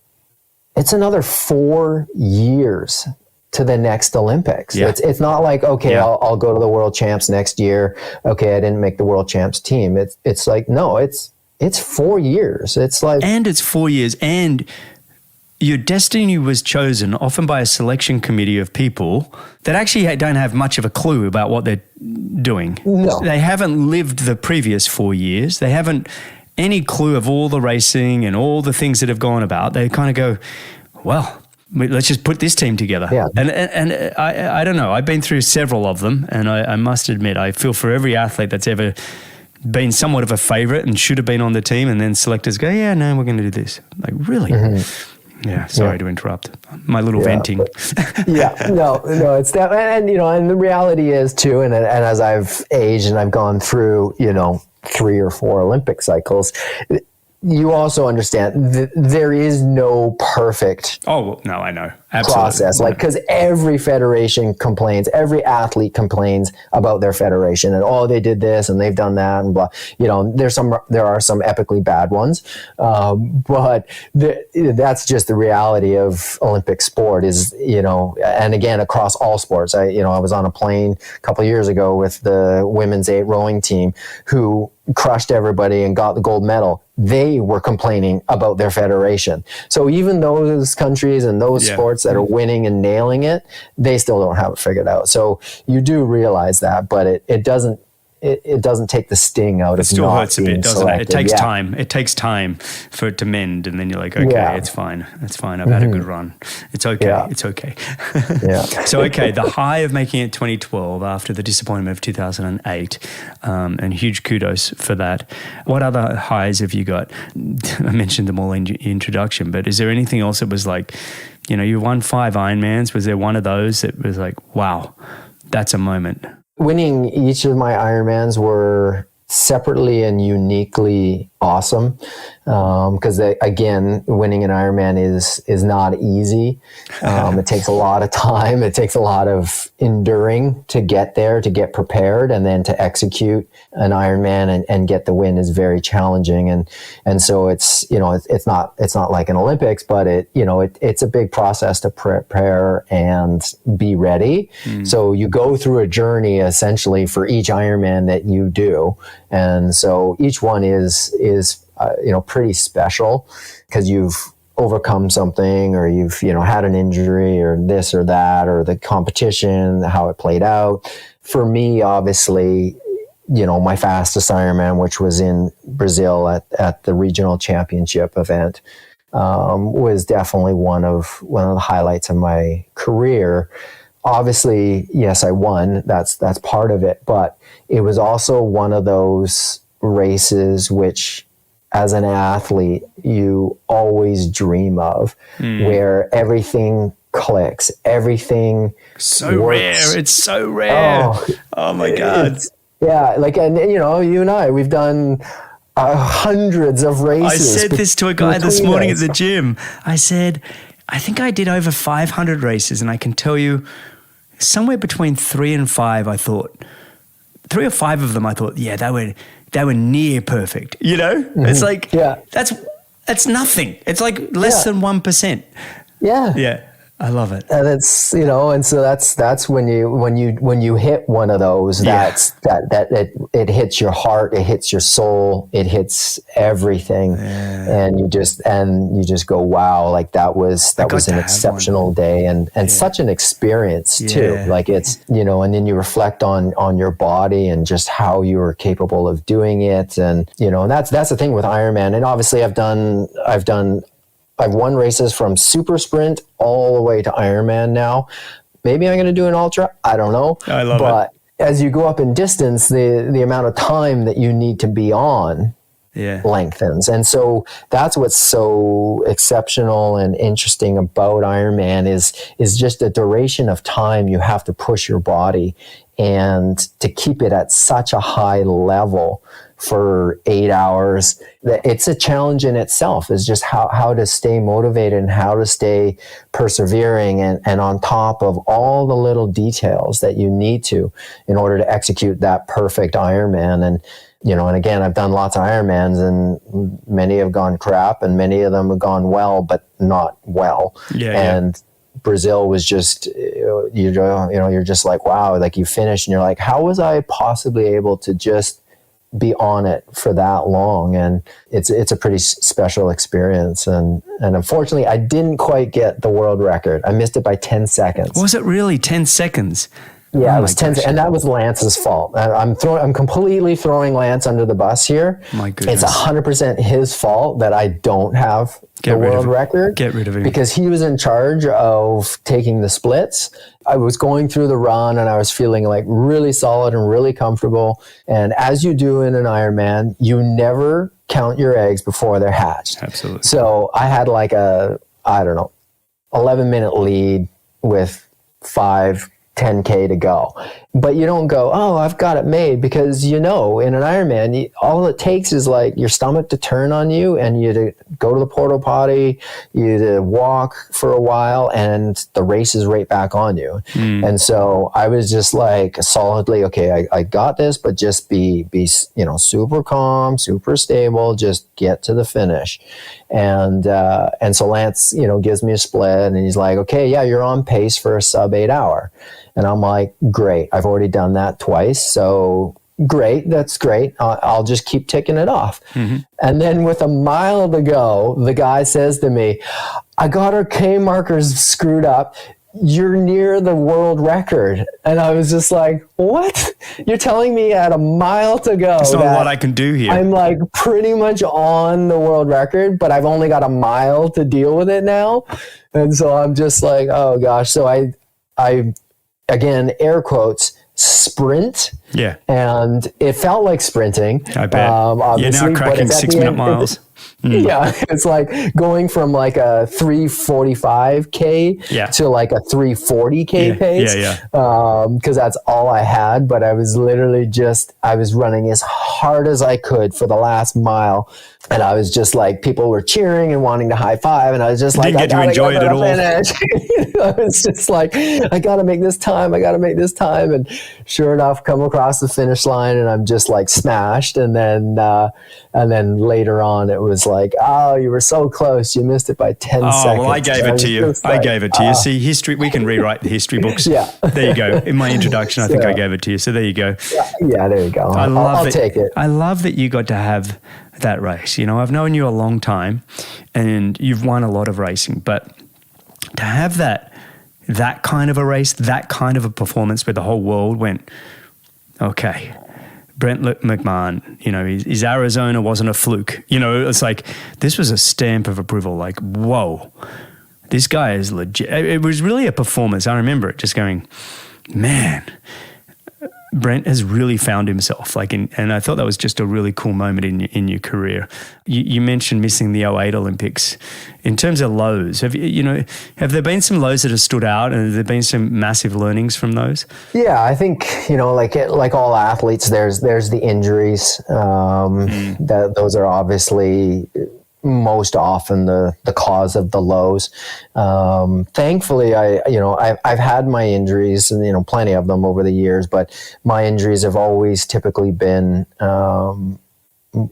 it's another 4 years to the next Olympics. Yeah. It's not like, okay, I'll go to the world champs next year. Okay, I didn't make the world champs team. It's like, no, it's 4 years. It's like, and it's 4 years, and your destiny was chosen often by a selection committee of people that actually don't have much of a clue about what they're doing. No. They haven't lived the previous 4 years. They haven't any clue of all the racing and all the things that have gone about. They kind of go, well, let's just put this team together. Yeah. And I don't know. I've been through several of them, and I must admit, I feel for every athlete that's ever been somewhat of a favorite and should have been on the team, and then selectors go, yeah, no, we're going to do this. Like, really? Mm-hmm. Yeah, sorry to interrupt. My little venting. No, it's that. And the reality is too, and as I've aged and I've gone through, 3 or 4 Olympic cycles, you also understand there is no perfect. Oh, no, I know. Absolutely. Process. Like, because every federation complains, every athlete complains about their federation and, oh, they did this and they've done that and blah. There are some epically bad ones. But that's just the reality of Olympic sport is, and again, across all sports. I was on a plane a couple of years ago with the women's 8 rowing team who crushed everybody and got the gold medal. They were complaining about their federation. So even those countries and those sports that are winning and nailing it, they still don't have it figured out. So you do realize that, but it doesn't take the sting out of it. Still not hurts a bit, doesn't selected. it? It takes time. It takes time for it to mend, and then you're like, okay, it's fine. It's fine. I've had a good run. It's okay. Yeah. It's okay. Yeah. So, okay, the high of making it 2012 after the disappointment of 2008, and huge kudos for that. What other highs have you got? I mentioned them all in your introduction, but is there anything else that was like, you won 5 Ironmans. Was there one of those that was like, wow, that's a moment? Winning each of my Ironmans were separately and uniquely awesome, because again, winning an Ironman is not easy. It takes a lot of time. It takes a lot of enduring to get there, to get prepared, and then to execute an Ironman and get the win is very challenging. And so it's it's not like an Olympics, but it's a big process to prepare and be ready. So you go through a journey essentially for each Ironman that you do, and so each one is pretty special because you've overcome something, or you've had an injury, or this or that, or the competition, how it played out. For me, obviously, my fastest Ironman, which was in Brazil at the regional championship event, was definitely one of the highlights of my career. Obviously, yes, I won. That's part of it, but it was also one of those races which, as an athlete, you always dream of, where everything clicks, everything so works. Rare. It's so rare. Oh my God. And you and I, we've done hundreds of races. I said this to a guy this morning at the gym. I said, I think I did over 500 races, and I can tell you somewhere between 3 and 5, I thought. 3 or 5 of them, I thought, yeah, they were near perfect. You know, it's like that's nothing. It's like less than 1%. Yeah. Yeah. I love it. And it's, and so that's when you hit one of those, that it hits your heart, it hits your soul, it hits everything. Yeah. And you just go, wow, like that was an exceptional day and such an experience too. Like it's, and then you reflect on your body and just how you were capable of doing it. And, and that's the thing with Ironman. And obviously I've won races from super sprint all the way to Ironman now. Maybe I'm going to do an ultra. I don't know. I love it. But as you go up in distance, the amount of time that you need to be on lengthens. And so that's what's so exceptional and interesting about Ironman is just the duration of time you have to push your body and to keep it at such a high level for 8 hours. It's a challenge in itself, is just how to stay motivated and how to stay persevering and on top of all the little details that you need to in order to execute that perfect Ironman. And, and again, I've done lots of Ironmans and many have gone crap and many of them have gone well, but not well. And Brazil was just, you're just like, wow, like you finish and you're like, how was I possibly able to just be on it for that long? And it's a pretty special experience. And unfortunately, I didn't quite get the world record. I missed it by 10 seconds. Was it really 10 seconds? Yeah, it was 10, and that was Lance's fault. I'm completely throwing Lance under the bus here. My goodness. It's 100% his fault that I don't have the world record. Get rid of him. Because he was in charge of taking the splits. I was going through the run and I was feeling like really solid and really comfortable. And as you do in an Ironman, you never count your eggs before they're hatched. Absolutely. So I had like 11-minute lead with 10K to go. But you don't go, oh, I've got it made, because in an Ironman, all it takes is like your stomach to turn on you and you to go to the porta potty, you to walk for a while, and the race is right back on you. And so I was just like solidly, okay, I got this, but just be super calm, super stable, just get to the finish. And so Lance, gives me a split and he's like, okay, yeah, you're on pace for a sub 8 hour. And I'm like, great. I've already done that twice. So great. That's great. I'll just keep ticking it off. Mm-hmm. And then with a mile to go, the guy says to me, I got our K markers screwed up. You're near the world record. And I was just like, what? You're telling me at a mile to go? It's not a lot I can do here. I'm like pretty much on the world record, but I've only got a mile to deal with it now. And so I'm just like, oh gosh. So I again, air quotes, sprint. Yeah. And it felt like sprinting. I bet. You're now cracking 6-minute miles. Yeah, it's like going from like a 3:45K to like a 3:40K pace. Because that's all I had. But I was literally I was running as hard as I could for the last mile. And I was just like, people were cheering and wanting to high five. And I was just like, I gotta enjoy it at all. I was just like, I got to make this time. And sure enough, come across the finish line and I'm just like smashed. And then later on, it was like, oh, you were so close. You missed it by 10 seconds. Oh, well, I gave it to you. See, history, we can rewrite the history books. Yeah. There you go. In my introduction, I think I gave it to you. So there you go. Yeah, there you go. I'll take it. I love that you got to have that race. I've known you a long time and you've won a lot of racing, but to have that kind of a race, that kind of a performance where the whole world went, okay, Brent McMahon, his Arizona wasn't a fluke. It's like, this was a stamp of approval. Like, whoa, this guy is legit. It was really a performance. I remember it just going, man, Brent has really found himself. And I thought that was just a really cool moment in your career. You mentioned missing the 2008 Olympics. In terms of lows, have there been some lows that have stood out, and have there been some massive learnings from those? Yeah, I think like all athletes, there's the injuries. That those are obviously most often the cause of the lows. Thankfully, I've had my injuries, and plenty of them over the years, but my injuries have always typically been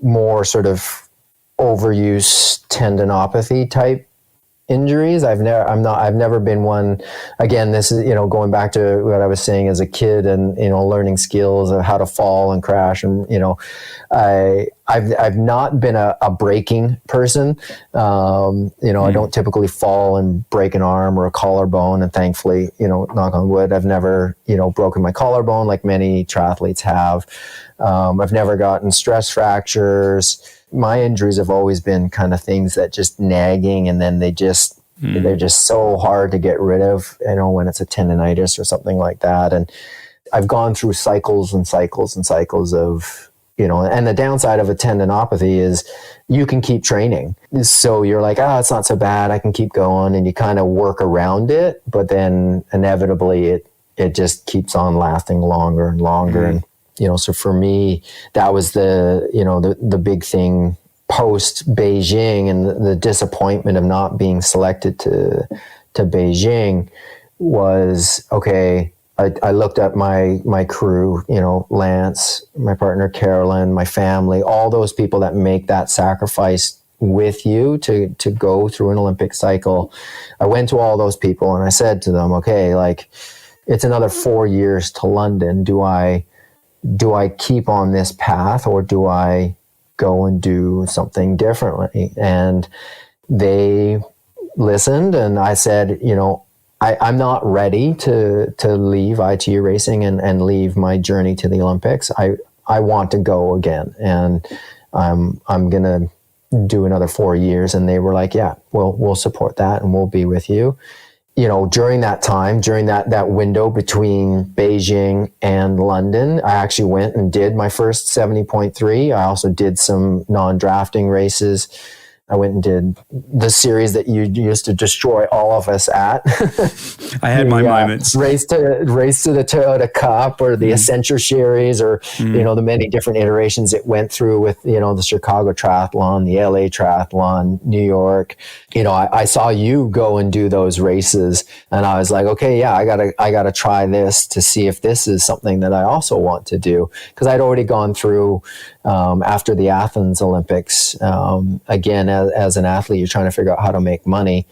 more sort of overuse tendinopathy type injuries. I've never been one. Again, this is going back to what I was saying as a kid, and learning skills of how to fall and crash, and I've not been a breaking person. I don't typically fall and break an arm or a collarbone, and thankfully, knock on wood, I've never broken my collarbone like many triathletes have. I've never gotten stress fractures. My injuries have always been kind of things that just nagging, and then they're just so hard to get rid of, when it's a tendinitis or something like that. And I've gone through cycles and cycles and cycles of, and the downside of a tendinopathy is you can keep training. So you're like, it's not so bad, I can keep going, and you kind of work around it, but then inevitably it just keeps on lasting longer and longer. And so for me, that was the big thing post Beijing, and the disappointment of not being selected to Beijing was, okay, I looked at my crew, Lance, my partner, Carolyn, my family, all those people that make that sacrifice with you to go through an Olympic cycle. I went to all those people and I said to them, okay, like, it's another 4 years to London. Do I keep on this path, or do I go and do something differently? And they listened, and I said, I'm not ready to leave ITU racing and leave my journey to the Olympics. I want to go again, and I'm going to do another 4 years. And they were like, yeah, we'll support that, and we'll be with you. During that time, during that window between Beijing and London, I actually went and did my first 70.3. I also did some non-drafting races. I went and did the series that you used to destroy all of us at. I had my moments. Race to the Toyota Cup, or the Accenture series, or the many different iterations it went through with the Chicago Triathlon, the LA Triathlon, New York. I saw you go and do those races, and I was like, okay, yeah, I gotta try this to see if this is something that I also want to do, because I'd already gone through after the Athens Olympics. Again, as an athlete, you're trying to figure out how to make money.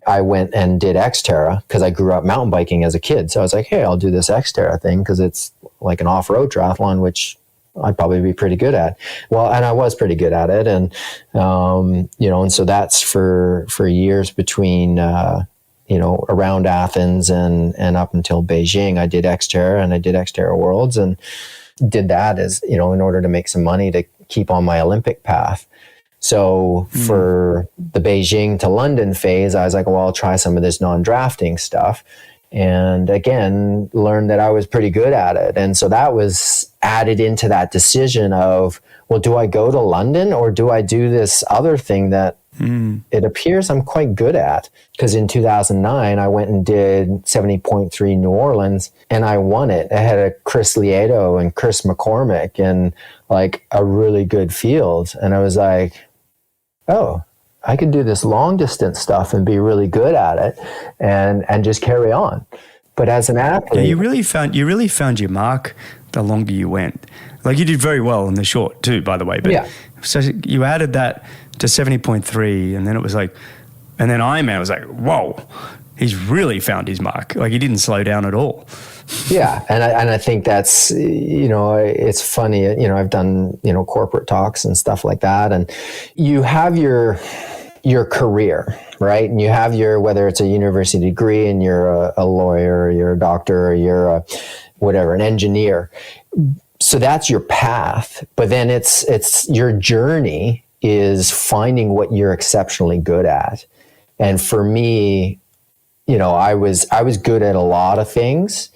I went and did Xterra because I grew up mountain biking as a kid. So I was like, hey, I'll do this Xterra thing because it's like an off-road triathlon, which I'd probably be pretty good at. Well, and I was pretty good at it. And, and so that's for years between, around Athens and up until Beijing. I did Xterra, and I did Xterra Worlds, and did that as, in order to make some money to keep on my Olympic path. So for the Beijing to London phase, I was like, well, I'll try some of this non-drafting stuff. And again, learned that I was pretty good at it. And so that was added into that decision of, well, do I go to London, or do I do this other thing that it appears I'm quite good at? Because in 2009, I went and did 70.3 New Orleans, and I won it. I had a Chris Lieto and Chris McCormick and like a really good field. And I was like, oh, I could do this long distance stuff and be really good at it, and just carry on. But as an athlete, you really found your mark the longer you went. Like, you did very well in the short too, by the way. But so you added that to 70.3, and then it was like, and then Ironman was like, whoa, he's really found his mark. Like, he didn't slow down at all. Yeah. And I think that's, it's funny, I've done, corporate talks and stuff like that. And you have your career, right? And you have whether it's a university degree and you're a lawyer, or you're a doctor, or you're an engineer. So that's your path. But then it's your journey is finding what you're exceptionally good at. And for me, I was good at a lot of things,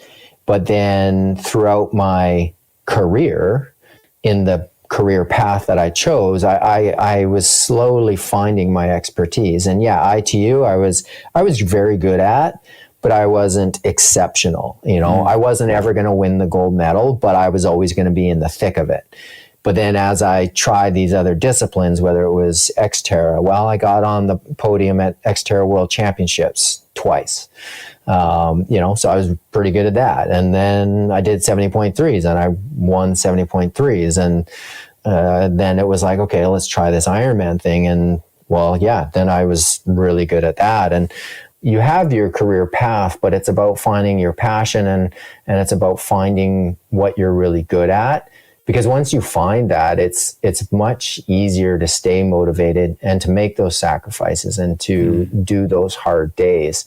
but then throughout my career, in the career path that I chose, I was slowly finding my expertise. And yeah, ITU, I was very good at, but I wasn't exceptional. I wasn't ever going to win the gold medal, but I was always going to be in the thick of it. But then as I tried these other disciplines, whether it was Xterra, well, I got on the podium at Xterra World Championships twice. So I was pretty good at that. And then I did 70.3s and I won 70.3s. And then it was like, okay, let's try this Ironman thing. And well, yeah, then I was really good at that. And you have your career path, but it's about finding your passion and it's about finding what you're really good at. Because once you find that, it's much easier to stay motivated and to make those sacrifices and to do those hard days.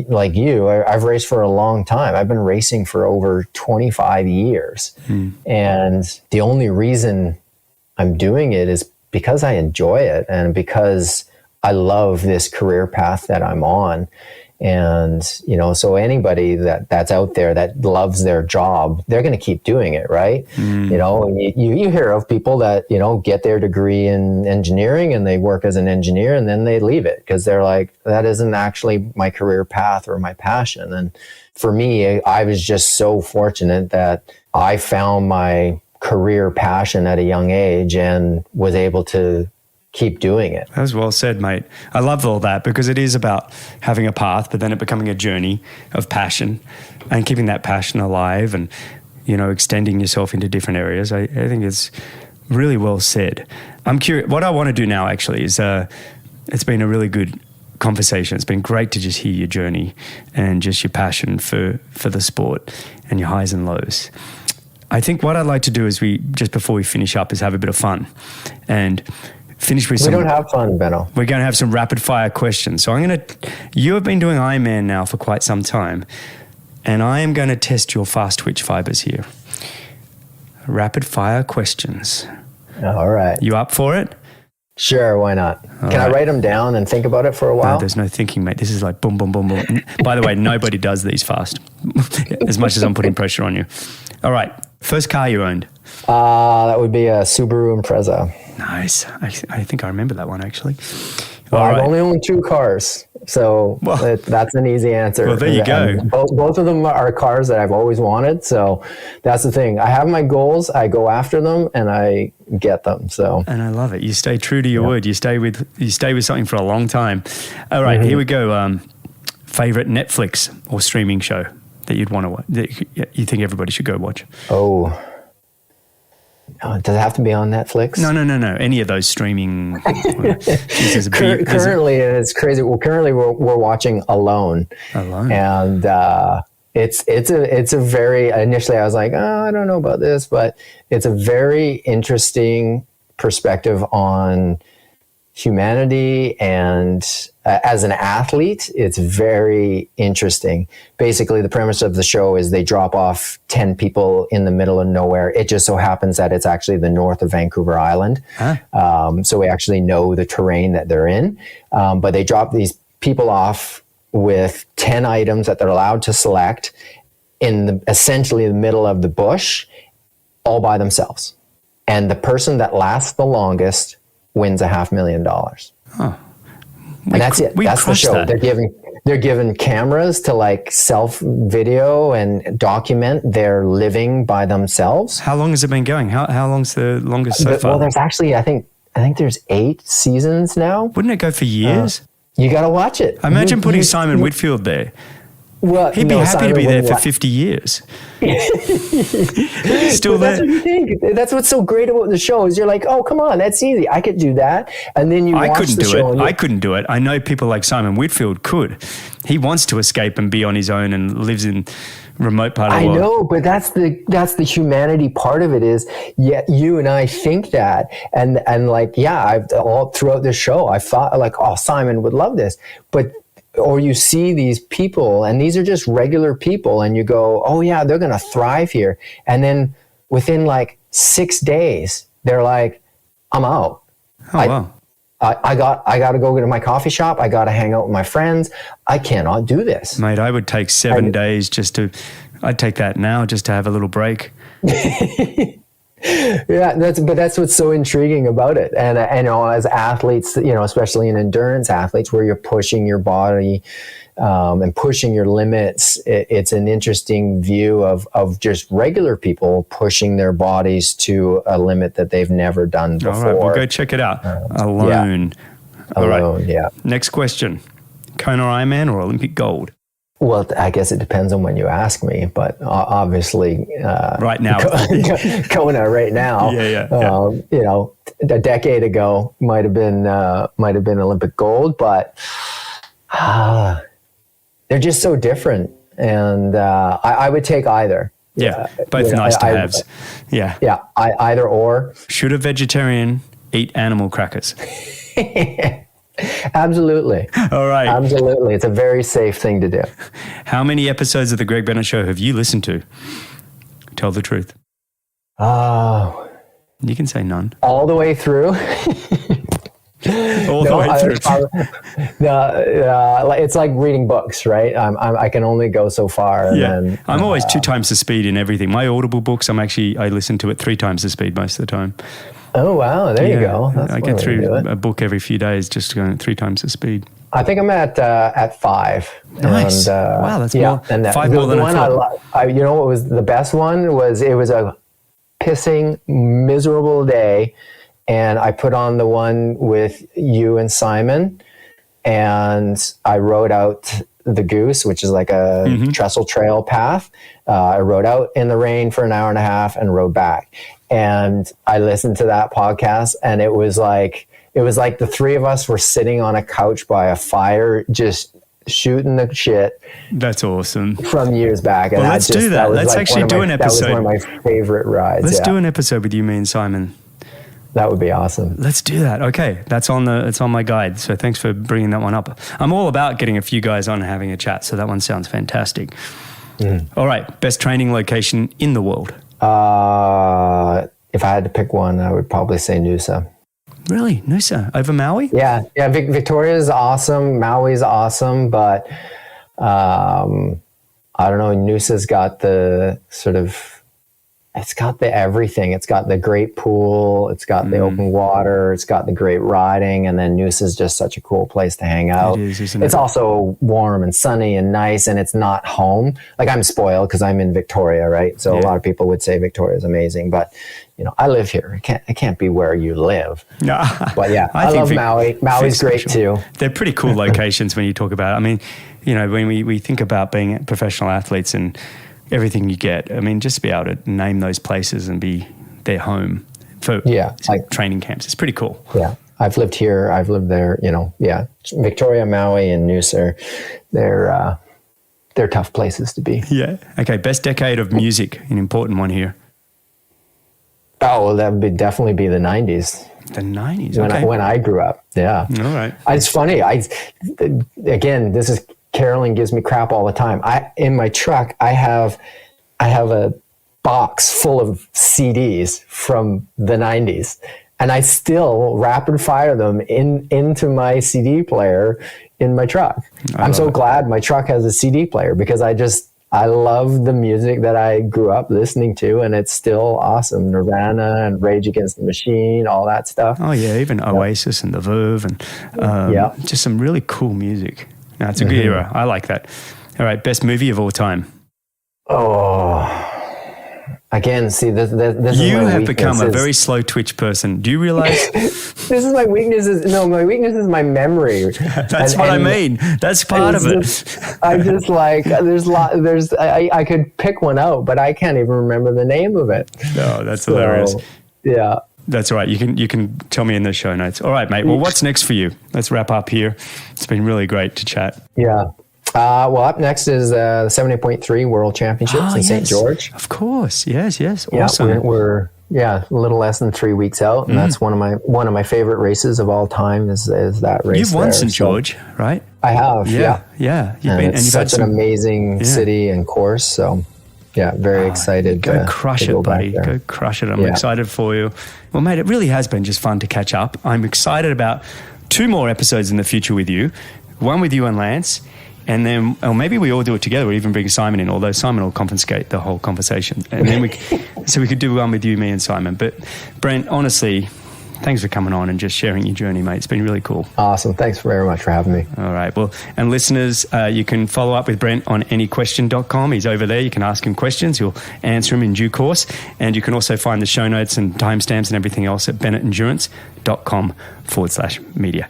Like you, I've raced for a long time. I've been racing for over 25 years. And the only reason I'm doing it is because I enjoy it and because I love this career path that I'm on. And, so anybody that's out there that loves their job, they're going to keep doing it, right? You hear of people that, get their degree in engineering and they work as an engineer and then they leave it because they're like, that isn't actually my career path or my passion. And for me, I was just so fortunate that I found my career passion at a young age and was able to keep doing it. That was well said, mate. I love all that because it is about having a path, but then it becoming a journey of passion and keeping that passion alive and, extending yourself into different areas. I think it's really well said. I'm curious, what I want to do now actually is, it's been a really good conversation. It's been great to just hear your journey and just your passion for the sport and your highs and lows. I think what I'd like to do is before we finish up is have a bit of fun and finish with We don't have fun, Benno. We're going to have some rapid fire questions. So you have been doing Ironman now for quite some time, and I am going to test your fast twitch fibers here. Rapid fire questions. All right. You up for it? Sure, why not? Can I write them down and think about it for a while? No, there's no thinking, mate. This is like boom, boom, boom, boom. By the way, nobody does these fast, as much as I'm putting pressure on you. All right. First car you owned? That would be a Subaru Impreza. Nice. I think I remember that one, actually. Well, I've only owned 2 cars, so that's an easy answer. Well, there you go. And both of them are cars that I've always wanted, so that's the thing. I have my goals, I go after them, and I get them. So, and I love it. You stay true to your word. You stay with something for a long time. All right, here we go. Favorite Netflix or streaming show that you'd want to watch, that you think everybody should go watch? Does it have to be on Netflix? No. Any of those streaming. Currently, it's crazy. Well, currently we're watching Alone. And it's a very, initially I was like, I don't know about this, but it's a very interesting perspective on humanity, and as an athlete, it's very interesting. Basically, the premise of the show is they drop off 10 people in the middle of nowhere. It just so happens that it's actually the north of Vancouver Island. So we actually know the terrain that they're in. But they drop these people off with 10 items that they're allowed to select in essentially the middle of the bush, all by themselves. And the person that lasts the longest wins $500,000. And that's it. That's the show. They're given cameras to like self video and document their living by themselves. How long has it been going? How long's the longest so far? Well, there's actually, I think there's 8 seasons now. Wouldn't it go for years? You got to watch it. Imagine putting Simon Whitfield there. Well, he'd be happy Simon to be there for 50 years. Still there. That's what you think. That's what's so great about the show is you're like, oh, come on, that's easy. I could do that. And then I couldn't do it. I know people like Simon Whitfield could. He wants to escape and be on his own and lives in remote part of the world. I know, but that's the humanity part of it is, you and I think that. And like, I've all throughout the show, I thought like, oh, Simon would love this. Or you see these people, and these are just regular people, and you go, oh yeah, they're going to thrive here. And then within like 6 days, they're like, I'm out. Wow. I got to go to my coffee shop. I got to hang out with my friends. I cannot do this. Mate, I would take 7 days I'd take that now just to have a little break. Yeah, that's what's so intriguing about it. And as athletes, especially in endurance athletes, where you're pushing your body and pushing your limits. It's an interesting view of just regular people pushing their bodies to a limit that they've never done before. All right, we'll go check it out. Alone. Yeah. Alone, yeah. Next question. Kona Ironman or Olympic gold? Well, I guess it depends on when you ask me, but obviously, right now, Kona right now. You know, a decade ago might have been Olympic gold, but they're just so different, and I would take either. Yeah, both nice to haves. Yeah, either or. Should a vegetarian eat animal crackers? Absolutely. All right. Absolutely. It's a very safe thing to do. How many episodes of The Greg Bennett Show have you listened to? Tell the truth. You can say none. All the way through. All the way through. It's like reading books, right? I can only go so far. And I'm always 2 times the speed in everything. My Audible books, I listen to it 3 times the speed most of the time. Oh, wow. There you go. That's I get through a book every few days just going 3 times the speed. I think I'm at 5. Nice. And, wow, that's more. And 5 more than I thought. You know what was the best one? It was a pissing miserable day, and I put on the one with you and Simon, and I rode out the Goose, which is like a trestle trail path. I rode out in the rain for an hour and a half and rode back. And I listened to that podcast, and it was like the 3 of us were sitting on a couch by a fire, just shooting the shit. That's awesome. From years back. And let's do that. Let's actually do an episode. That was one of my favorite rides. Let's do an episode with you, me and Simon. That would be awesome. Let's do that. Okay, it's on my guide. So thanks for bringing that one up. I'm all about getting a few guys on and having a chat. So that one sounds fantastic. All right, best training location in the world. If I had to pick one, I would probably say Noosa. Really? Noosa? Over Maui? Yeah. Victoria's awesome. Maui's awesome. But I don't know. Noosa's got the sort of, it's got the everything. It's got the great pool. It's got the open water. It's got the great riding. And then Noosa's just such a cool place to hang out. It is, isn't it? It's also warm and sunny and nice, and it's not home. Like, I'm spoiled because I'm in Victoria, right? So a lot of people would say Victoria is amazing, but you know, I live here. I can't be where you live. No. But yeah, I love Maui. Maui's great too. They're pretty cool locations when you talk about it. I mean, you know, when we think about being professional athletes and everything you get, I mean, just to be able to name those places and be their home for like training camps, it's pretty cool. Yeah. I've lived here. I've lived there, you know, Victoria, Maui, and Noosa, they're tough places to be. Yeah. Okay. Best decade of music, an important one here. Oh, well, that would definitely be the 90s. The 90s, when I grew up, yeah. All right. It's funny. Again, this is, Carolyn gives me crap all the time. In my truck, I have a box full of CDs from the 90s, and I still rapid fire them into my CD player in my truck. I'm so glad my truck has a CD player, because I love the music that I grew up listening to, and it's still awesome. Nirvana and Rage Against the Machine, all that stuff. Oh yeah, even Oasis and The Verve, and just some really cool music. No, it's a good era. I like that. All right, best movie of all time. Oh, again, see, this you have become a very slow twitch person. Do you realize? This is my weaknesses. No, my weakness is my memory. That's what I mean. That's part of it. I just like, I could pick one out, but I can't even remember the name of it. No, that's hilarious. Yeah. That's all right. You can tell me in the show notes. All right, mate. Well, what's next for you? Let's wrap up here. It's been really great to chat. Yeah. Well, up next is the 70.3 World Championships in St. George. Of course. Yes. Awesome. Yeah, we're a little less than 3 weeks out, and that's one of my favorite races of all time is that race. You've won St. George, right? I have. Yeah. You've such an amazing city and course. So, yeah, very excited. Go crush it, buddy. Go crush it. I'm excited for you. Well, mate, it really has been just fun to catch up. I'm excited about 2 more episodes in the future with you. One with you and Lance. And then, or maybe we all do it together, or even bring Simon in, although Simon will confiscate the whole conversation. And then we could do one with you, me and Simon. But Brent, honestly, thanks for coming on and just sharing your journey, mate. It's been really cool. Awesome. Thanks very much for having me. All right. Well, and listeners, you can follow up with Brent on anyquestion.com. He's over there. You can ask him questions. He'll answer them in due course. And you can also find the show notes and timestamps and everything else at bennettendurance.com/media.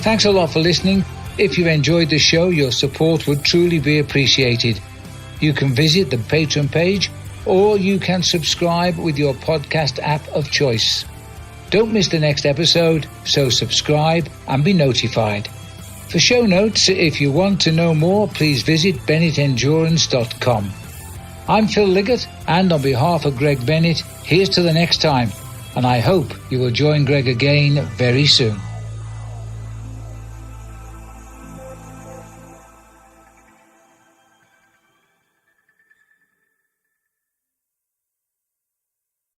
Thanks a lot for listening. If you enjoyed the show, your support would truly be appreciated. You can visit the Patreon page, or you can subscribe with your podcast app of choice. Don't miss the next episode, so subscribe and be notified. For show notes, if you want to know more, please visit bennettendurance.com. I'm Phil Liggett, and on behalf of Greg Bennett, here's to the next time, and I hope you will join Greg again very soon.